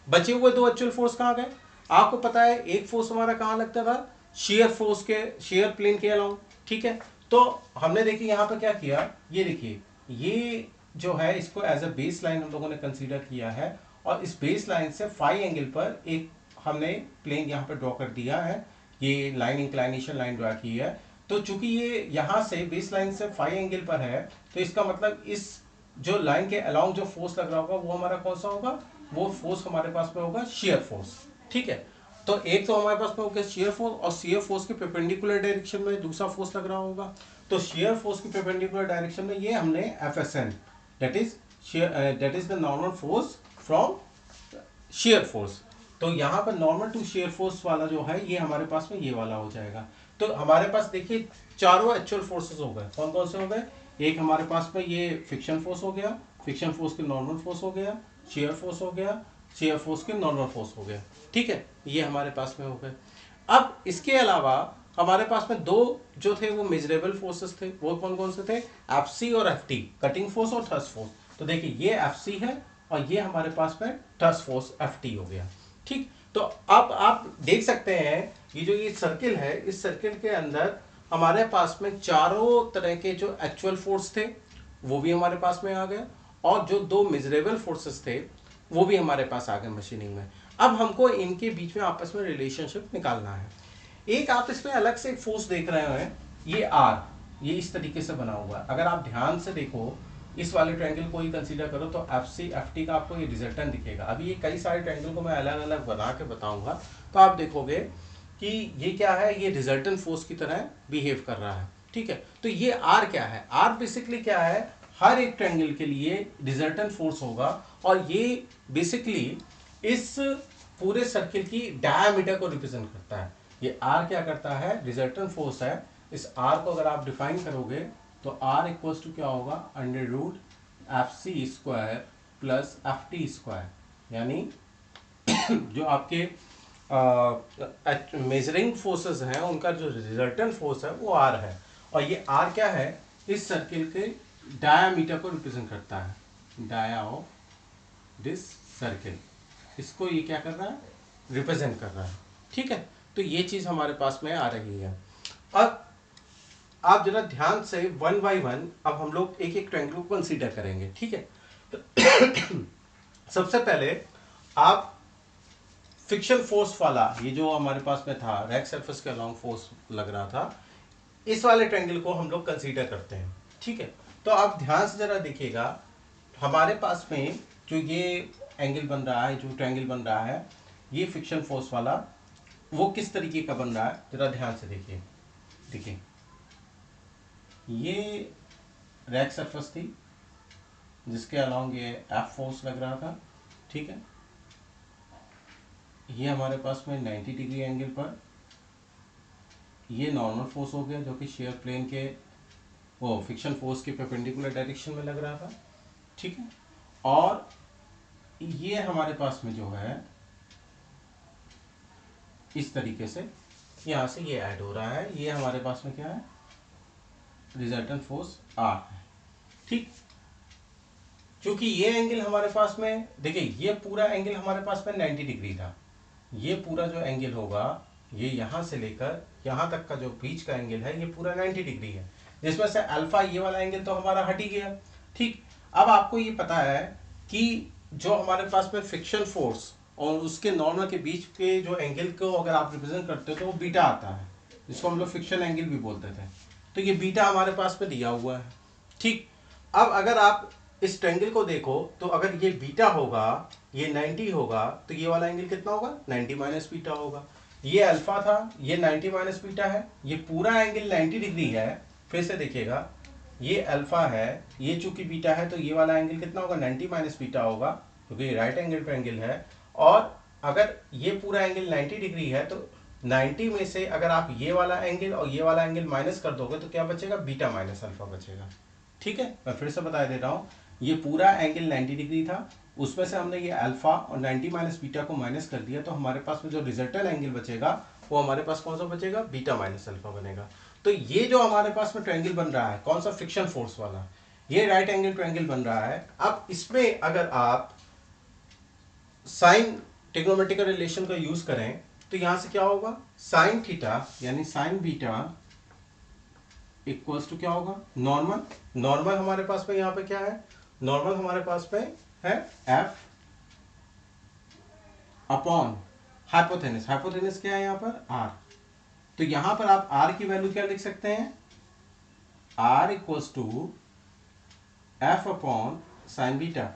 Speaker 1: बचे हुए दो एक्चुअल फोर्स कहाँ गए, आपको पता है एक फोर्स हमारा कहाँ लगता था, शेयर फोर्स के, शेयर प्लेन के अलोंग, ठीक है। तो हमने देखिए यहाँ पर क्या किया, ये देखिए ये जो है इसको एज अ बेस लाइन हम लोगों ने कंसीडर किया है, और इस बेस लाइन से फाई एंगल पर एक हमने प्लेन यहाँ पर ड्रॉ कर दिया है, ये लाइन इंक्लाइनेशन लाइन ड्रॉ की है। तो चूंकि ये यहाँ से बेस लाइन से फाई एंगल पर है, तो इसका मतलब इस जो लाइन के अलोंग जो फोर्स लग रहा होगा वो हमारा कौन सा होगा, वो फोर्स हमारे पास में होगा शेयर फोर्स, ठीक है। तो एक तो हमारे पास में हो गया शेयर फोर्स, और शेयर फोर्स के परपेंडिकुलर डायरेक्शन में दूसरा फोर्स लग रहा होगा। तो शेयर फोर्स के परपेंडिकुलर डायरेक्शन में ये हमने एफएसएन, that is the normal force from shear force. तो यहाँ पर नॉर्मल टू शेयर फोर्स वाला जो है ये हमारे पास में ये वाला हो जाएगा। तो हमारे पास देखिए चारों एक्चुअल फोर्सेस हो गए, कौन कौन से हो गए, एक हमारे पास में ये फ्रिक्शन फोर्स हो गया, फ्रिक्शन फोर्स के नॉर्मल फोर्स हो गया, शेयर फोर्स हो गया, शेयर फोर्स के नॉर्मल फोर्स हो गया, ठीक है, ये हमारे पास में हो गए। अब इसके अलावा हमारे पास में दो जो थे वो मेजरेबल फोर्सेस थे, वो कौन कौन से थे, एफसी और एफटी, कटिंग फोर्स और थ्रस्ट फोर्स। तो देखिए ये एफसी है और ये हमारे पास में थ्रस्ट फोर्स एफटी हो गया, ठीक। तो अब आप देख सकते हैं ये जो ये सर्किल है, इस सर्किल के अंदर हमारे पास में चारों तरह के जो एक्चुअल फोर्स थे वो भी हमारे पास में आ गए, और जो दो मेजरेबल फोर्सेस थे वो भी हमारे पास आ गए मशीनिंग में। अब हमको इनके बीच में आपस में रिलेशनशिप निकालना है। एक आप इसमें अलग से एक फोर्स देख रहे हैं, ये आर, ये इस तरीके से बना हुआ है। अगर आप ध्यान से देखो इस वाले ट्रायंगल को ही कंसीडर करो तो एफ सी एफ टी का आपको ये रिजल्टेंट दिखेगा। अभी ये कई सारे ट्रायंगल को मैं अलग अलग बना के बताऊंगा तो आप देखोगे कि ये क्या है, ये रिजल्टेंट फोर्स की तरह बिहेव कर रहा है, ठीक है। तो ये आर क्या है, आर बेसिकली क्या है, हर एक ट्रायंगल के लिए रिजल्टेंट फोर्स होगा, और ये बेसिकली इस पूरे सर्किल की डायमीटर को रिप्रेजेंट करता है। ये आर क्या करता है, रिजल्टेंट फोर्स है। इस आर को अगर आप डिफाइन करोगे तो आर इक्वल्स टू क्या होगा, under root F C square plus F T square, यानी जो आपके मेजरिंग फोर्सेस हैं उनका जो रिजल्टेंट फोर्स है वो आर है, और ये आर क्या है, इस सर्किल के डायामीटर को रिप्रेजेंट करता है, डाया ऑफ दिस सर्किल, इसको ये क्या कर रहा है, रिप्रेजेंट कर रहा है, ठीक है। तो ये चीज हमारे पास में आ रही है। अब आप जरा ध्यान से वन बाय वन अब हम लोग एक एक ट्रायंगल को कंसीडर करेंगे, ठीक है। सबसे पहले आप फ्रिक्शन फोर्स वाला, ये जो हमारे पास में था रैक सरफेस के अलोंग फोर्स लग रहा था, इस वाले ट्रायंगल को हम लोग कंसीडर करते हैं। ठीक है, तो आप ध्यान से जरा देखिएगा, हमारे पास में जो ये एंगल बन रहा है, जो ट्रायंगल बन रहा है, ये फ्रिक्शन फोर्स वाला, वो किस तरीके का बन रहा है जरा ध्यान से देखिए। देखिए ये रैक सरफेस थी जिसके अलोंग ये एफ फोर्स लग रहा था। ठीक है, ये हमारे पास में 90 डिग्री एंगल पर ये नॉर्मल फोर्स हो गया जो कि शेयर प्लेन के वो फ्रिक्शन फोर्स के परपेंडिकुलर डायरेक्शन में लग रहा था। ठीक है, और ये हमारे पास में जो है इस तरीके से यहाँ से ये ऐड हो रहा है, ये हमारे पास में क्या है, रिजल्टेंट फोर्स आर है। ठीक, क्योंकि ये एंगल हमारे पास में, देखिए ये पूरा एंगल हमारे पास में 90 डिग्री था, ये पूरा जो एंगल होगा ये यहाँ से लेकर यहाँ तक का जो बीच का एंगल है ये पूरा 90 डिग्री है, जिसमें से अल्फा ये वाला एंगल तो हमारा हट ही गया। ठीक, अब आपको ये पता है कि जो हमारे पास में फ्रिक्शन फोर्स और उसके नॉर्मल के बीच के जो एंगल को अगर आप रिप्रेजेंट करते हो तो वो बीटा आता है, जिसको हम लोग फ्रिक्शन एंगल भी बोलते थे। तो ये बीटा हमारे पास में दिया हुआ है। ठीक, अब अगर आप इस ट्रायंगल को देखो तो अगर ये बीटा होगा, ये 90 होगा, तो ये वाला एंगल कितना होगा, 90 माइनस बीटा होगा। ये अल्फा था, ये 90 माइनस बीटा है, ये पूरा एंगल 90 डिग्री है। फिर से देखिएगा, ये अल्फा है, ये चूंकि बीटा है तो ये वाला एंगल कितना होगा, 90 माइनस बीटा होगा, क्योंकि ये राइट एंगल ट्रायंगल है। और अगर ये पूरा एंगल 90 डिग्री है तो 90 में से अगर आप ये वाला एंगल और ये वाला एंगल माइनस कर दोगे तो क्या बचेगा, बीटा माइनस अल्फा बचेगा। ठीक है, मैं फिर से बता दे रहा हूँ, ये पूरा एंगल 90 डिग्री था, उसमें से हमने ये अल्फा और 90 माइनस बीटा को माइनस कर दिया, तो हमारे पास में जो रिजल्टेंट एंगल बचेगा वो हमारे पास कौन सा बचेगा, बीटा माइनस अल्फा बनेगा। तो ये जो हमारे पास में ट्रायंगल बन रहा है, कौन सा, फ्रिक्शन फोर्स वाला, ये राइट एंगल ट्रायंगल बन रहा है। अब इसमें अगर आप साइन ट्रिग्नोमेट्रिकल रिलेशन का यूज करें तो यहां से क्या होगा, साइन थीटा यानी साइन बीटा इक्वल्स टू क्या होगा, नॉर्मल। नॉर्मल हमारे पास में यहाँ पे क्या है, नॉर्मल हमारे पास में है एफ अपॉन हाइपोथेनस। हाइपोथेनस क्या है यहाँ पर, आर। तो यहां पर आप आर की वैल्यू क्या लिख सकते हैं, R equals to F upon sine beta.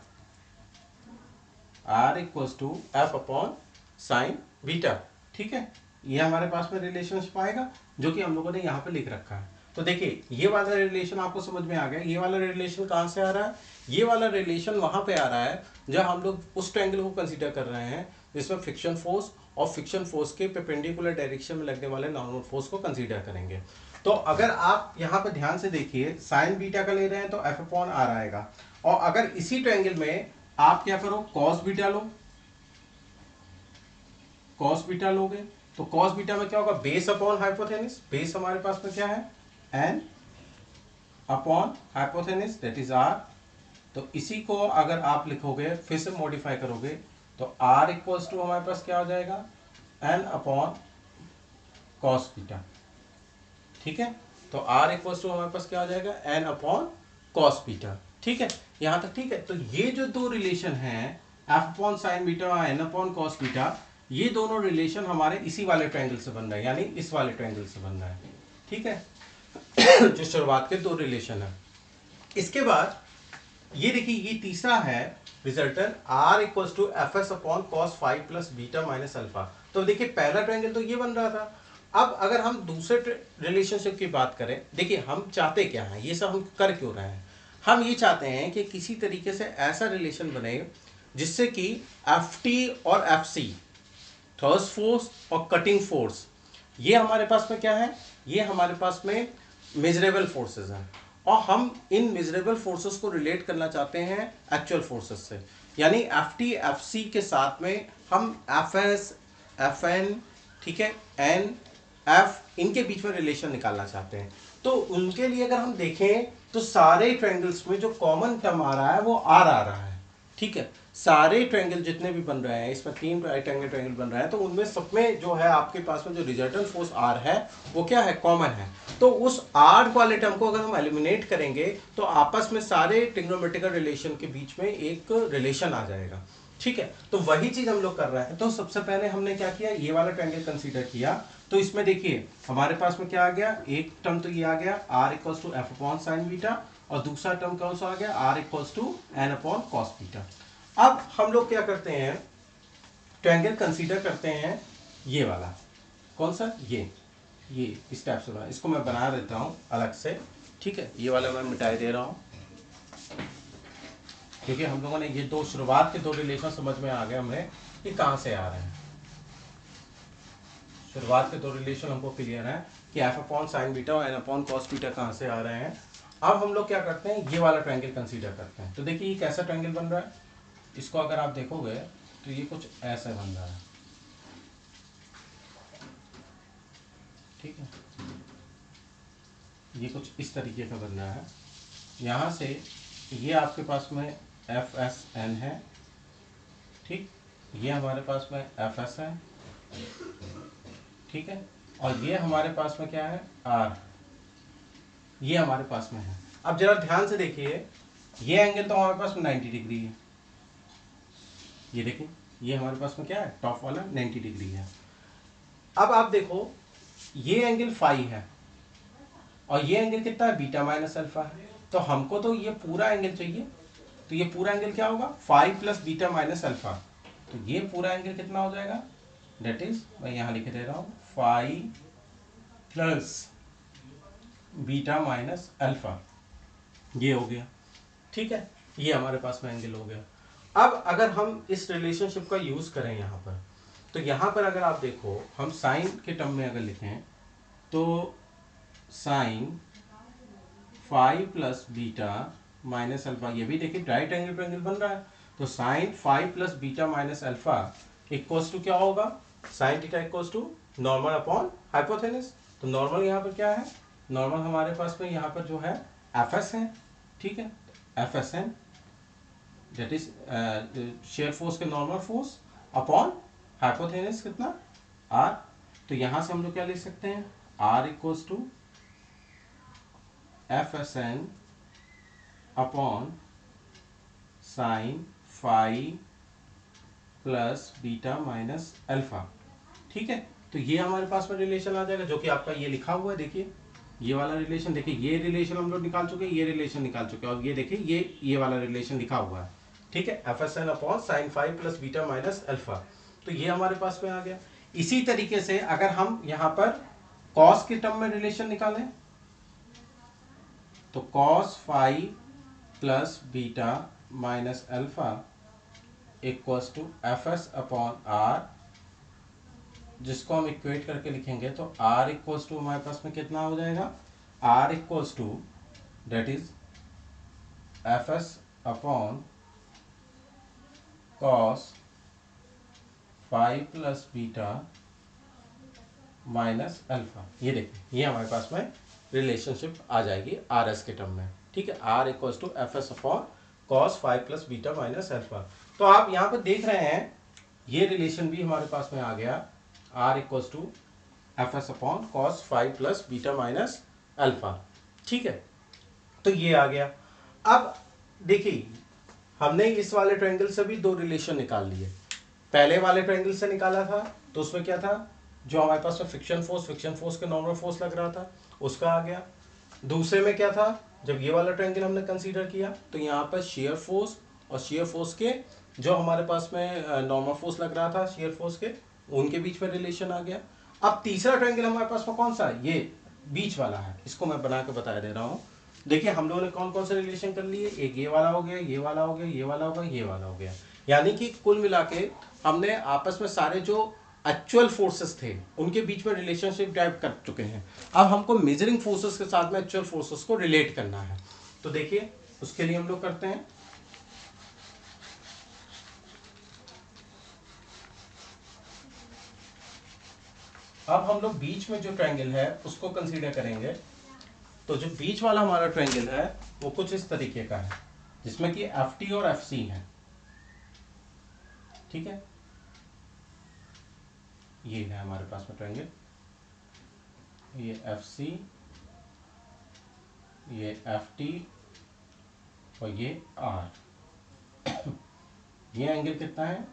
Speaker 1: R equals to F upon sine beta. ठीक है, ये हमारे पास में रिलेशनशिप आएगा जो कि हम लोगों ने यहाँ पे लिख रखा है। तो देखिए ये वाला रिलेशन आपको समझ में आ गया। ये वाला रिलेशन कहाँ से आ रहा है, ये वाला रिलेशन वहां पे आ रहा है जब हम लोग उस ट्रायंगल को कंसीडर कर रहे हैं जिसमें फ्रिक्शन फोर्स और फ्रिक्शन फोर्स के परपेंडिकुलर डायरेक्शन में लगने वाले नॉर्मल फोर्स को कंसीडर करेंगे। तो अगर आप यहाँ पे ध्यान से देखिए, साइन बीटा का ले रहे हैं तो एफ अपॉन आर आएगा, और अगर इसी ट्रायंगल में आप क्या करो, कॉस बीटा लो, कॉस बीटा लोगे तो कॉस बीटा में क्या होगा, बेस अपॉन हाइपोथेनिस। बेस हमारे पास में क्या है, N upon hypotenuse that is R. तो इसी को अगर आप लिखोगे, फिर से मॉडिफाई करोगे तो आर इक्वल्स टू हमारे पास क्या हो जाएगा, एन अपॉन कॉस बीटा। ठीक है, तो आर इक्वल्स टू हमारे पास क्या हो जाएगा, एन अपॉन कॉस बीटा। ठीक है, यहां तक ठीक है। तो ये जो दो रिलेशन है, एफ अपॉन साइन बीटा और एन अपॉन कॉस बीटा, ये दोनों रिलेशन हमारे इसी वाले ट्रायंगल से बन रहे हैं, यानी इस वाले ट्रायंगल से बन रहा है। ठीक है, जो शुरुआत के दो रिलेशन है। इसके बाद ये देखिए, ये तीसरा है resultant R equals to F S upon cos five plus beta minus alpha. तो देखिए पहला ट्रायंगल तो ये बन रहा था। अब अगर हम दूसरे रिलेशनशिप की बात करें, देखिए हम चाहते क्या हैं, ये सब हम कर क्यों रहे हैं, हम ये चाहते हैं कि किसी तरीके से ऐसा रिलेशन बने जिससे कि एफ टी और एफ सी, थ्रस्ट फोर्स और कटिंग फोर्स, ये हमारे पास में क्या है, ये हमारे पास में मेजरेबल फोर्सेस हैं, और हम इन मेजरेबल फोर्सेस को रिलेट करना चाहते हैं एक्चुअल फोर्सेस से। यानी एफ टी एफ सी के साथ में हम एफ एस एफ एन, ठीक है, एन एफ, इनके बीच में रिलेशन निकालना चाहते हैं। तो उनके लिए अगर हम देखें तो सारे ट्रायंगल्स में जो कॉमन टर्म आ रहा है वो आर आ रहा है। ठीक है, सारे ट्रायंगल जितने भी बन रहे हैं, इसमें 3 राइट एंगल ट्रायंगल बन रहा है, तो उनमें सब में जो है आपके पास में जो रिजल्टेंट फोर्स आर है वो क्या है, कॉमन है। तो उस आर वाले टर्म को अगर हम एलिमिनेट करेंगे तो आपस में सारे ट्रिग्नोमेट्रिकल रिलेशन के बीच में एक रिलेशन आ जाएगा। ठीक है, तो वही चीज हम लोग कर रहे हैं। तो सबसे पहले हमने क्या किया, ये वाला ट्रायंगल कंसीडर किया। तो इसमें देखिए हमारे पास में क्या आ गया, एक टर्म तो ये आ गया r equals to F upon sine beta, और दूसरा टर्म कौन सा आ गया, r equals to N upon cos beta. अब हम लोग क्या करते हैं, ट्रायंगल कंसीडर करते हैं ये वाला, कौन सा, ये इस टाइप से बना, इसको मैं बना देता हूँ अलग से। ठीक है, ये वाला मैं मिटाई दे रहा हूँ, क्योंकि हम लोगों ने ये दो शुरुआत के दो रिलेशन समझ में आ गए हमें कि कहाँ से आ रहे हैं। शुरुआत के दो रिलेशन हमको क्लियर है कि एफ अपॉन साइन बीटा और एन अपॉन कॉस बीटा कहाँ से आ रहे हैं। अब हम लोग क्या करते हैं, ये वाला ट्रायंगल कंसीडर करते हैं। तो देखिए ये कैसा ट्रायंगल बन रहा है, इसको अगर आप देखोगे तो ये कुछ ऐसा बन रहा है। ठीक है, ये कुछ इस तरीके का बन रहा है। यहाँ से ये आपके पास में एफ एस एन है, ठीक, ये हमारे पास में एफ एस है, ठीक है, और ये हमारे पास में क्या है, आर, ये हमारे पास में है। अब जरा ध्यान से देखिए, ये एंगल तो हमारे पास में 90 डिग्री है, ये देखिए ये हमारे पास में क्या है, टॉप वाला 90 डिग्री है। अब आप देखो ये एंगल फाई है और ये एंगल कितना है, बीटा माइनस अल्फा है। तो हमको तो ये पूरा एंगल चाहिए, तो ये पूरा एंगल क्या होगा, phi plus beta minus alpha. तो ये पूरा एंगल कितना हो जाएगा, डेट इज, मैं यहाँ लिख दे रहा हूँ, phi plus beta minus alpha, ये हो गया। ठीक है, ये हमारे पास में एंगल हो गया। अब अगर हम इस रिलेशनशिप का यूज करें यहाँ पर, तो यहाँ पर अगर आप देखो हम साइन के टर्म में अगर लिखें तो sine five plus beta minus alpha, ये भी देखिए राइट एंगल ट्रायंगल बन रहा है। तो sine five plus beta minus alpha equals to क्या होगा, sine theta equals to normal upon hypotenuse. तो नॉर्मल यहाँ पर क्या है, नॉर्मल हमारे पास में यहाँ पर जो है एफ एस है, ठीक है, F S N that is shear force के नॉर्मल फोर्स अपॉन हाइपोथेनस कितना, आर। तो यहाँ से हम लोग क्या लिख सकते हैं, R equals to F S N upon sine five plus beta minus alpha. ठीक है, तो ये हमारे पास में रिलेशन आ जाएगा, जो कि आपका ये लिखा हुआ है, देखिए ये वाला रिलेशन, देखिए ये रिलेशन हम लोग निकाल चुके हैं, ये रिलेशन निकाल चुके हैं, और ये देखिए ये वाला रिलेशन लिखा हुआ है। ठीक है, F S N upon sine five plus beta minus alpha, तो ये हमारे पास में आ गया। इसी तरीके से अगर हम यहाँ पर कॉस के टर्म में रिलेशन निकालें, तो cos five plus beta minus alpha equals to F S upon R, जिसको हम इक्वेट करके लिखेंगे तो r इक्वल्स टू हमारे पास में कितना हो जाएगा, r equals to that is F S upon cos five plus beta minus alpha. ये देखिए ये हमारे पास में रिलेशनशिप आ जाएगी आर एस के टर्म में। ठीक है, r equals to F S upon cos five plus beta minus alpha. तो आप यहाँ पर देख रहे हैं ये रिलेशन भी हमारे पास में आ गया, r equals to F S upon cos five plus beta minus alpha. ठीक है, तो ये आ गया। अब देखिए हमने इस वाले ट्रायंगल से भी दो रिलेशन निकाल लिए। पहले वाले ट्रायंगल से निकाला था तो उसमें क्या था, जो हमारे पास में फ्रिक्शन फोर्स के नॉर्मल फोर्स लग रहा था उसका आ गया। दूसरे में क्या था, जब ये वाला ट्रायंगल हमने कंसीडर किया तो यहाँ पर शेयर फोर्स और शेयर फोर्स के जो हमारे पास में नॉर्मल फोर्स लग रहा था शेयर फोर्स के, उनके बीच में रिलेशन आ गया। अब तीसरा ट्रायंगल हमारे पास में कौन सा है, ये बीच वाला है, इसको मैं बना के बता दे रहा हूँ। देखिए हम लोगों ने कौन कौन से रिलेशन कर लिए, एक ये वाला हो गया, ये वाला हो गया, ये वाला हो गया, ये वाला हो गया। यानी कि कुल मिला के हमने आपस में सारे जो एक्चुअल फोर्सेस थे उनके बीच में रिलेशनशिप ड्राइव कर चुके हैं। अब हमको मेजरिंग फोर्सेस के साथ में एक्चुअल फोर्सेस को रिलेट करना है। तो देखिए उसके लिए हम लोग करते हैं, अब हम लोग बीच में जो ट्रायंगल है उसको कंसीडर करेंगे। तो जो बीच वाला हमारा ट्रायंगल है वो कुछ इस तरीके का है, जिसमें कि एफ टी और एफ सी है। ठीक है, ये है हमारे पास में ट्रायंगल, ये एफ सी, ये एफ टी और ये आर। ये एंगल कितना है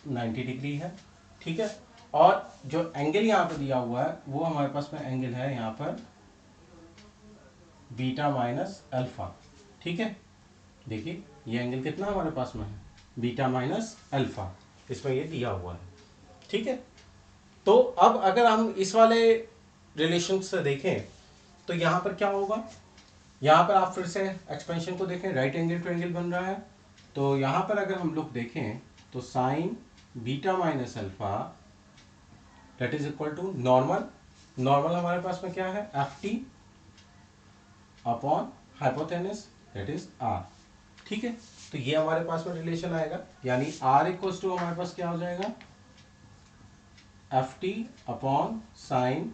Speaker 1: 90 डिग्री है, ठीक है। और जो एंगल यहाँ पर दिया हुआ है वो हमारे पास में एंगल है यहाँ पर बीटा माइनस अल्फा, ठीक है। देखिए ये एंगल कितना हमारे पास में है बीटा माइनस अल्फा, इसमें ये दिया हुआ है, ठीक है। तो अब अगर हम इस वाले रिलेशन से देखें तो यहाँ पर क्या होगा, यहाँ पर आप फिर से एक्सपेंशन को देखें, राइट एंगल ट्रायंगल बन रहा है। तो यहाँ पर अगर हम लोग देखें तो sine beta minus alpha that is equal to normal हमारे पास में क्या है F T upon hypotenuse that is R, ठीक है। तो ये हमारे पास में रिलेशन आएगा, यानी आर इक्वल टू हमारे पास क्या हो जाएगा F T upon sine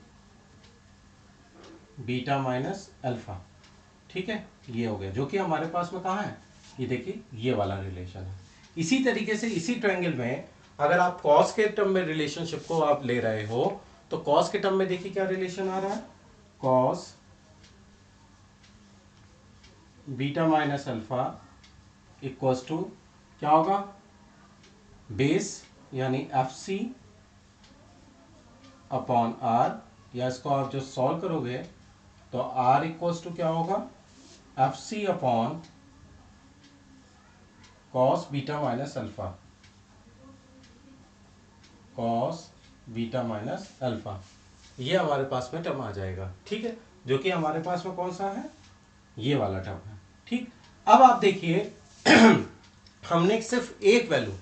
Speaker 1: beta minus alpha, ठीक है। ये हो गया, जो कि हमारे पास में कहाँ है, ये देखिए ये वाला रिलेशन है। इसी तरीके से इसी ट्रायंगल में अगर आप कॉस के टर्म में रिलेशनशिप को आप ले रहे हो तो कॉस के टर्म में देखिए क्या रिलेशन आ रहा है, cos beta minus alpha equals to क्या होगा बेस यानी एफ सी अपॉन आर, या इसको आप जो सॉल्व करोगे तो आर इक्वल्स टू क्या होगा F C upon cos beta minus alpha, cos beta minus alpha, ये हमारे पास में टर्म आ जाएगा, ठीक है। जो कि हमारे पास में कौन सा है, ये वाला टर्म है, ठीक। अब आप देखिए हमने सिर्फ एक वैल्यू,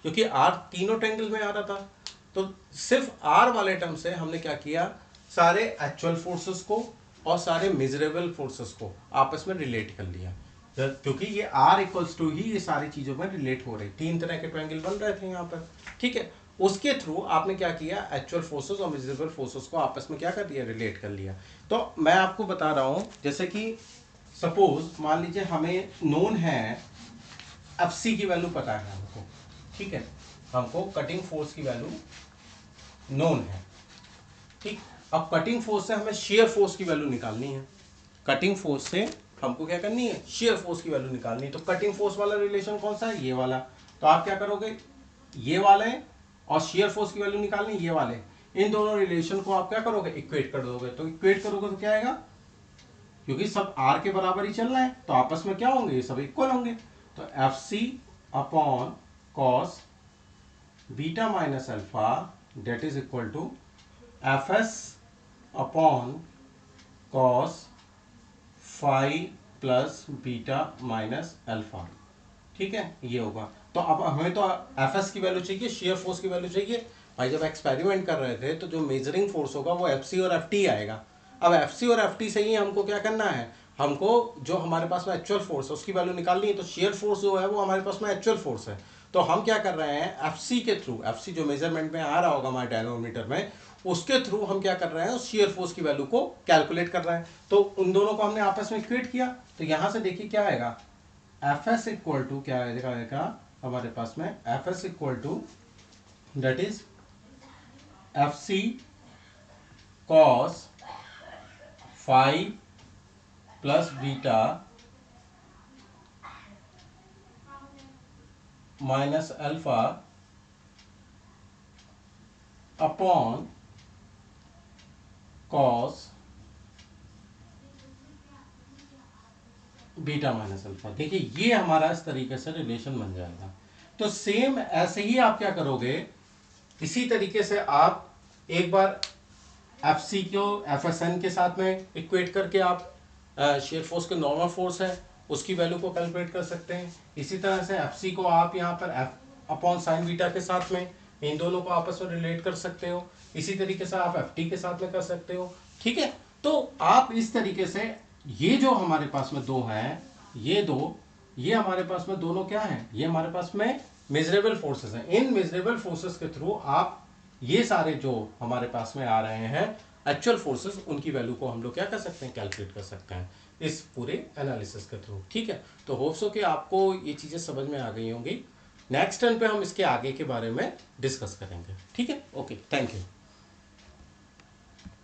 Speaker 1: क्योंकि आर तीनों ट्रायंगल में आ रहा था, तो सिर्फ आर वाले टर्म से हमने क्या किया, सारे एक्चुअल फोर्सेस को और सारे मेजरेबल फोर्सेस को आपस में रिलेट कर लिया, क्योंकि ये आर इक्वल्स टू ही ये सारी चीजों में रिलेट हो रही, तीन तरह के ट्रायंगल बन रहे थे यहाँ पर, ठीक है। उसके थ्रू आपने क्या किया, एक्चुअल फोर्सेस और मेजरेबल फोर्सेस को आपस में क्या कर दिया, रिलेट कर लिया। तो मैं आपको बता रहा हूं, जैसे कि सपोज मान लीजिए हमें नोन है एफ सी की वैल्यू पता है हमको, ठीक है, हमको कटिंग फोर्स की वैल्यू नोन है, ठीक। अब कटिंग फोर्स से हमें शेयर फोर्स की वैल्यू निकालनी है, कटिंग फोर्स से हमको क्या करनी है, शेयर फोर्स की वैल्यू निकालनी है। तो कटिंग फोर्स वाला रिलेशन कौन सा है, ये वाला। तो आप क्या करोगे, ये वाले और शेयर फोर्स की वैल्यू निकालनी ये वाले, इन दोनों रिलेशन को आप क्या करोगे, इक्वेट कर दोगे। तो इक्वेट करोगे तो क्या आएगा, क्योंकि सब आर के बराबर ही चल रहा है तो आपस में क्या होंगे, ये सब इक्वल होंगे। तो F C upon cos beta minus alpha that is equal to F S upon cos phi plus beta minus alpha, ठीक है, ये होगा। तो अब हमें तो एफ एस की वैल्यू चाहिए, शेयर फोर्स की वैल्यू चाहिए। भाई जब एक्सपेरिमेंट कर रहे थे तो जो मेजरिंग फोर्स होगा वो एफ सी और एफ टी आएगा। अब एफ सी और एफ टी से ही हमको क्या करना है, हमको जो हमारे पास में एक्चुअल फोर्स है उसकी वैल्यू निकालनी है। तो शेयर फोर्स जो है वो हमारे पास में एक्चुअल फोर्स है, तो हम क्या कर रहे हैं, एफ सी के थ्रू, एफ सी जो मेजरमेंट में आ रहा होगा हमारे डायनोमीटर में, उसके थ्रू हम क्या कर रहे हैं, उस शेयर फोर्स की वैल्यू को कैलकुलेट कर रहे हैं। तो उन दोनों को हमने आपस में इक्वेट किया, तो यहां से देखिए क्या आएगा, एफ एस इक्वल टू क्या आएगा हमारे पास में, F S equal to that is F C cos phi plus beta minus alpha upon cos beta minus alpha. देखिए ये हमारा इस तरीके से रिलेशन बन जाएगा। तो सेम ऐसे ही आप क्या करोगे, इसी तरीके से आप एक बार एफ सी को एफ एस एन के साथ में इक्वेट करके आप शेयर फोर्स के नॉर्मल फोर्स है उसकी वैल्यू को कैलकुलेट कर सकते हैं। इसी तरह से एफ सी को आप यहाँ पर एफ अपॉन साइन बीटा के साथ में इन दोनों को आपस में रिलेट कर सकते हो। इसी तरीके से आप एफ टी के साथ में कर सकते हो, ठीक है। तो आप इस तरीके से ये जो हमारे पास में दो हैं, ये हमारे पास में दोनों क्या हैं, ये हमारे पास में मेजरेबल फोर्सेस हैं। इन मेजरेबल फोर्सेस के थ्रू आप ये सारे जो हमारे पास में आ रहे हैं एक्चुअल फोर्सेस, उनकी वैल्यू को हम लोग क्या कर सकते हैं, कैलकुलेट कर सकते हैं इस पूरे एनालिसिस के थ्रू, ठीक है। तो होप्स हो कि आपको ये चीज़ें समझ में आ गई होंगी। नेक्स्ट टर्न पे हम इसके आगे के बारे में डिस्कस करेंगे, ठीक है। Okay, thank you.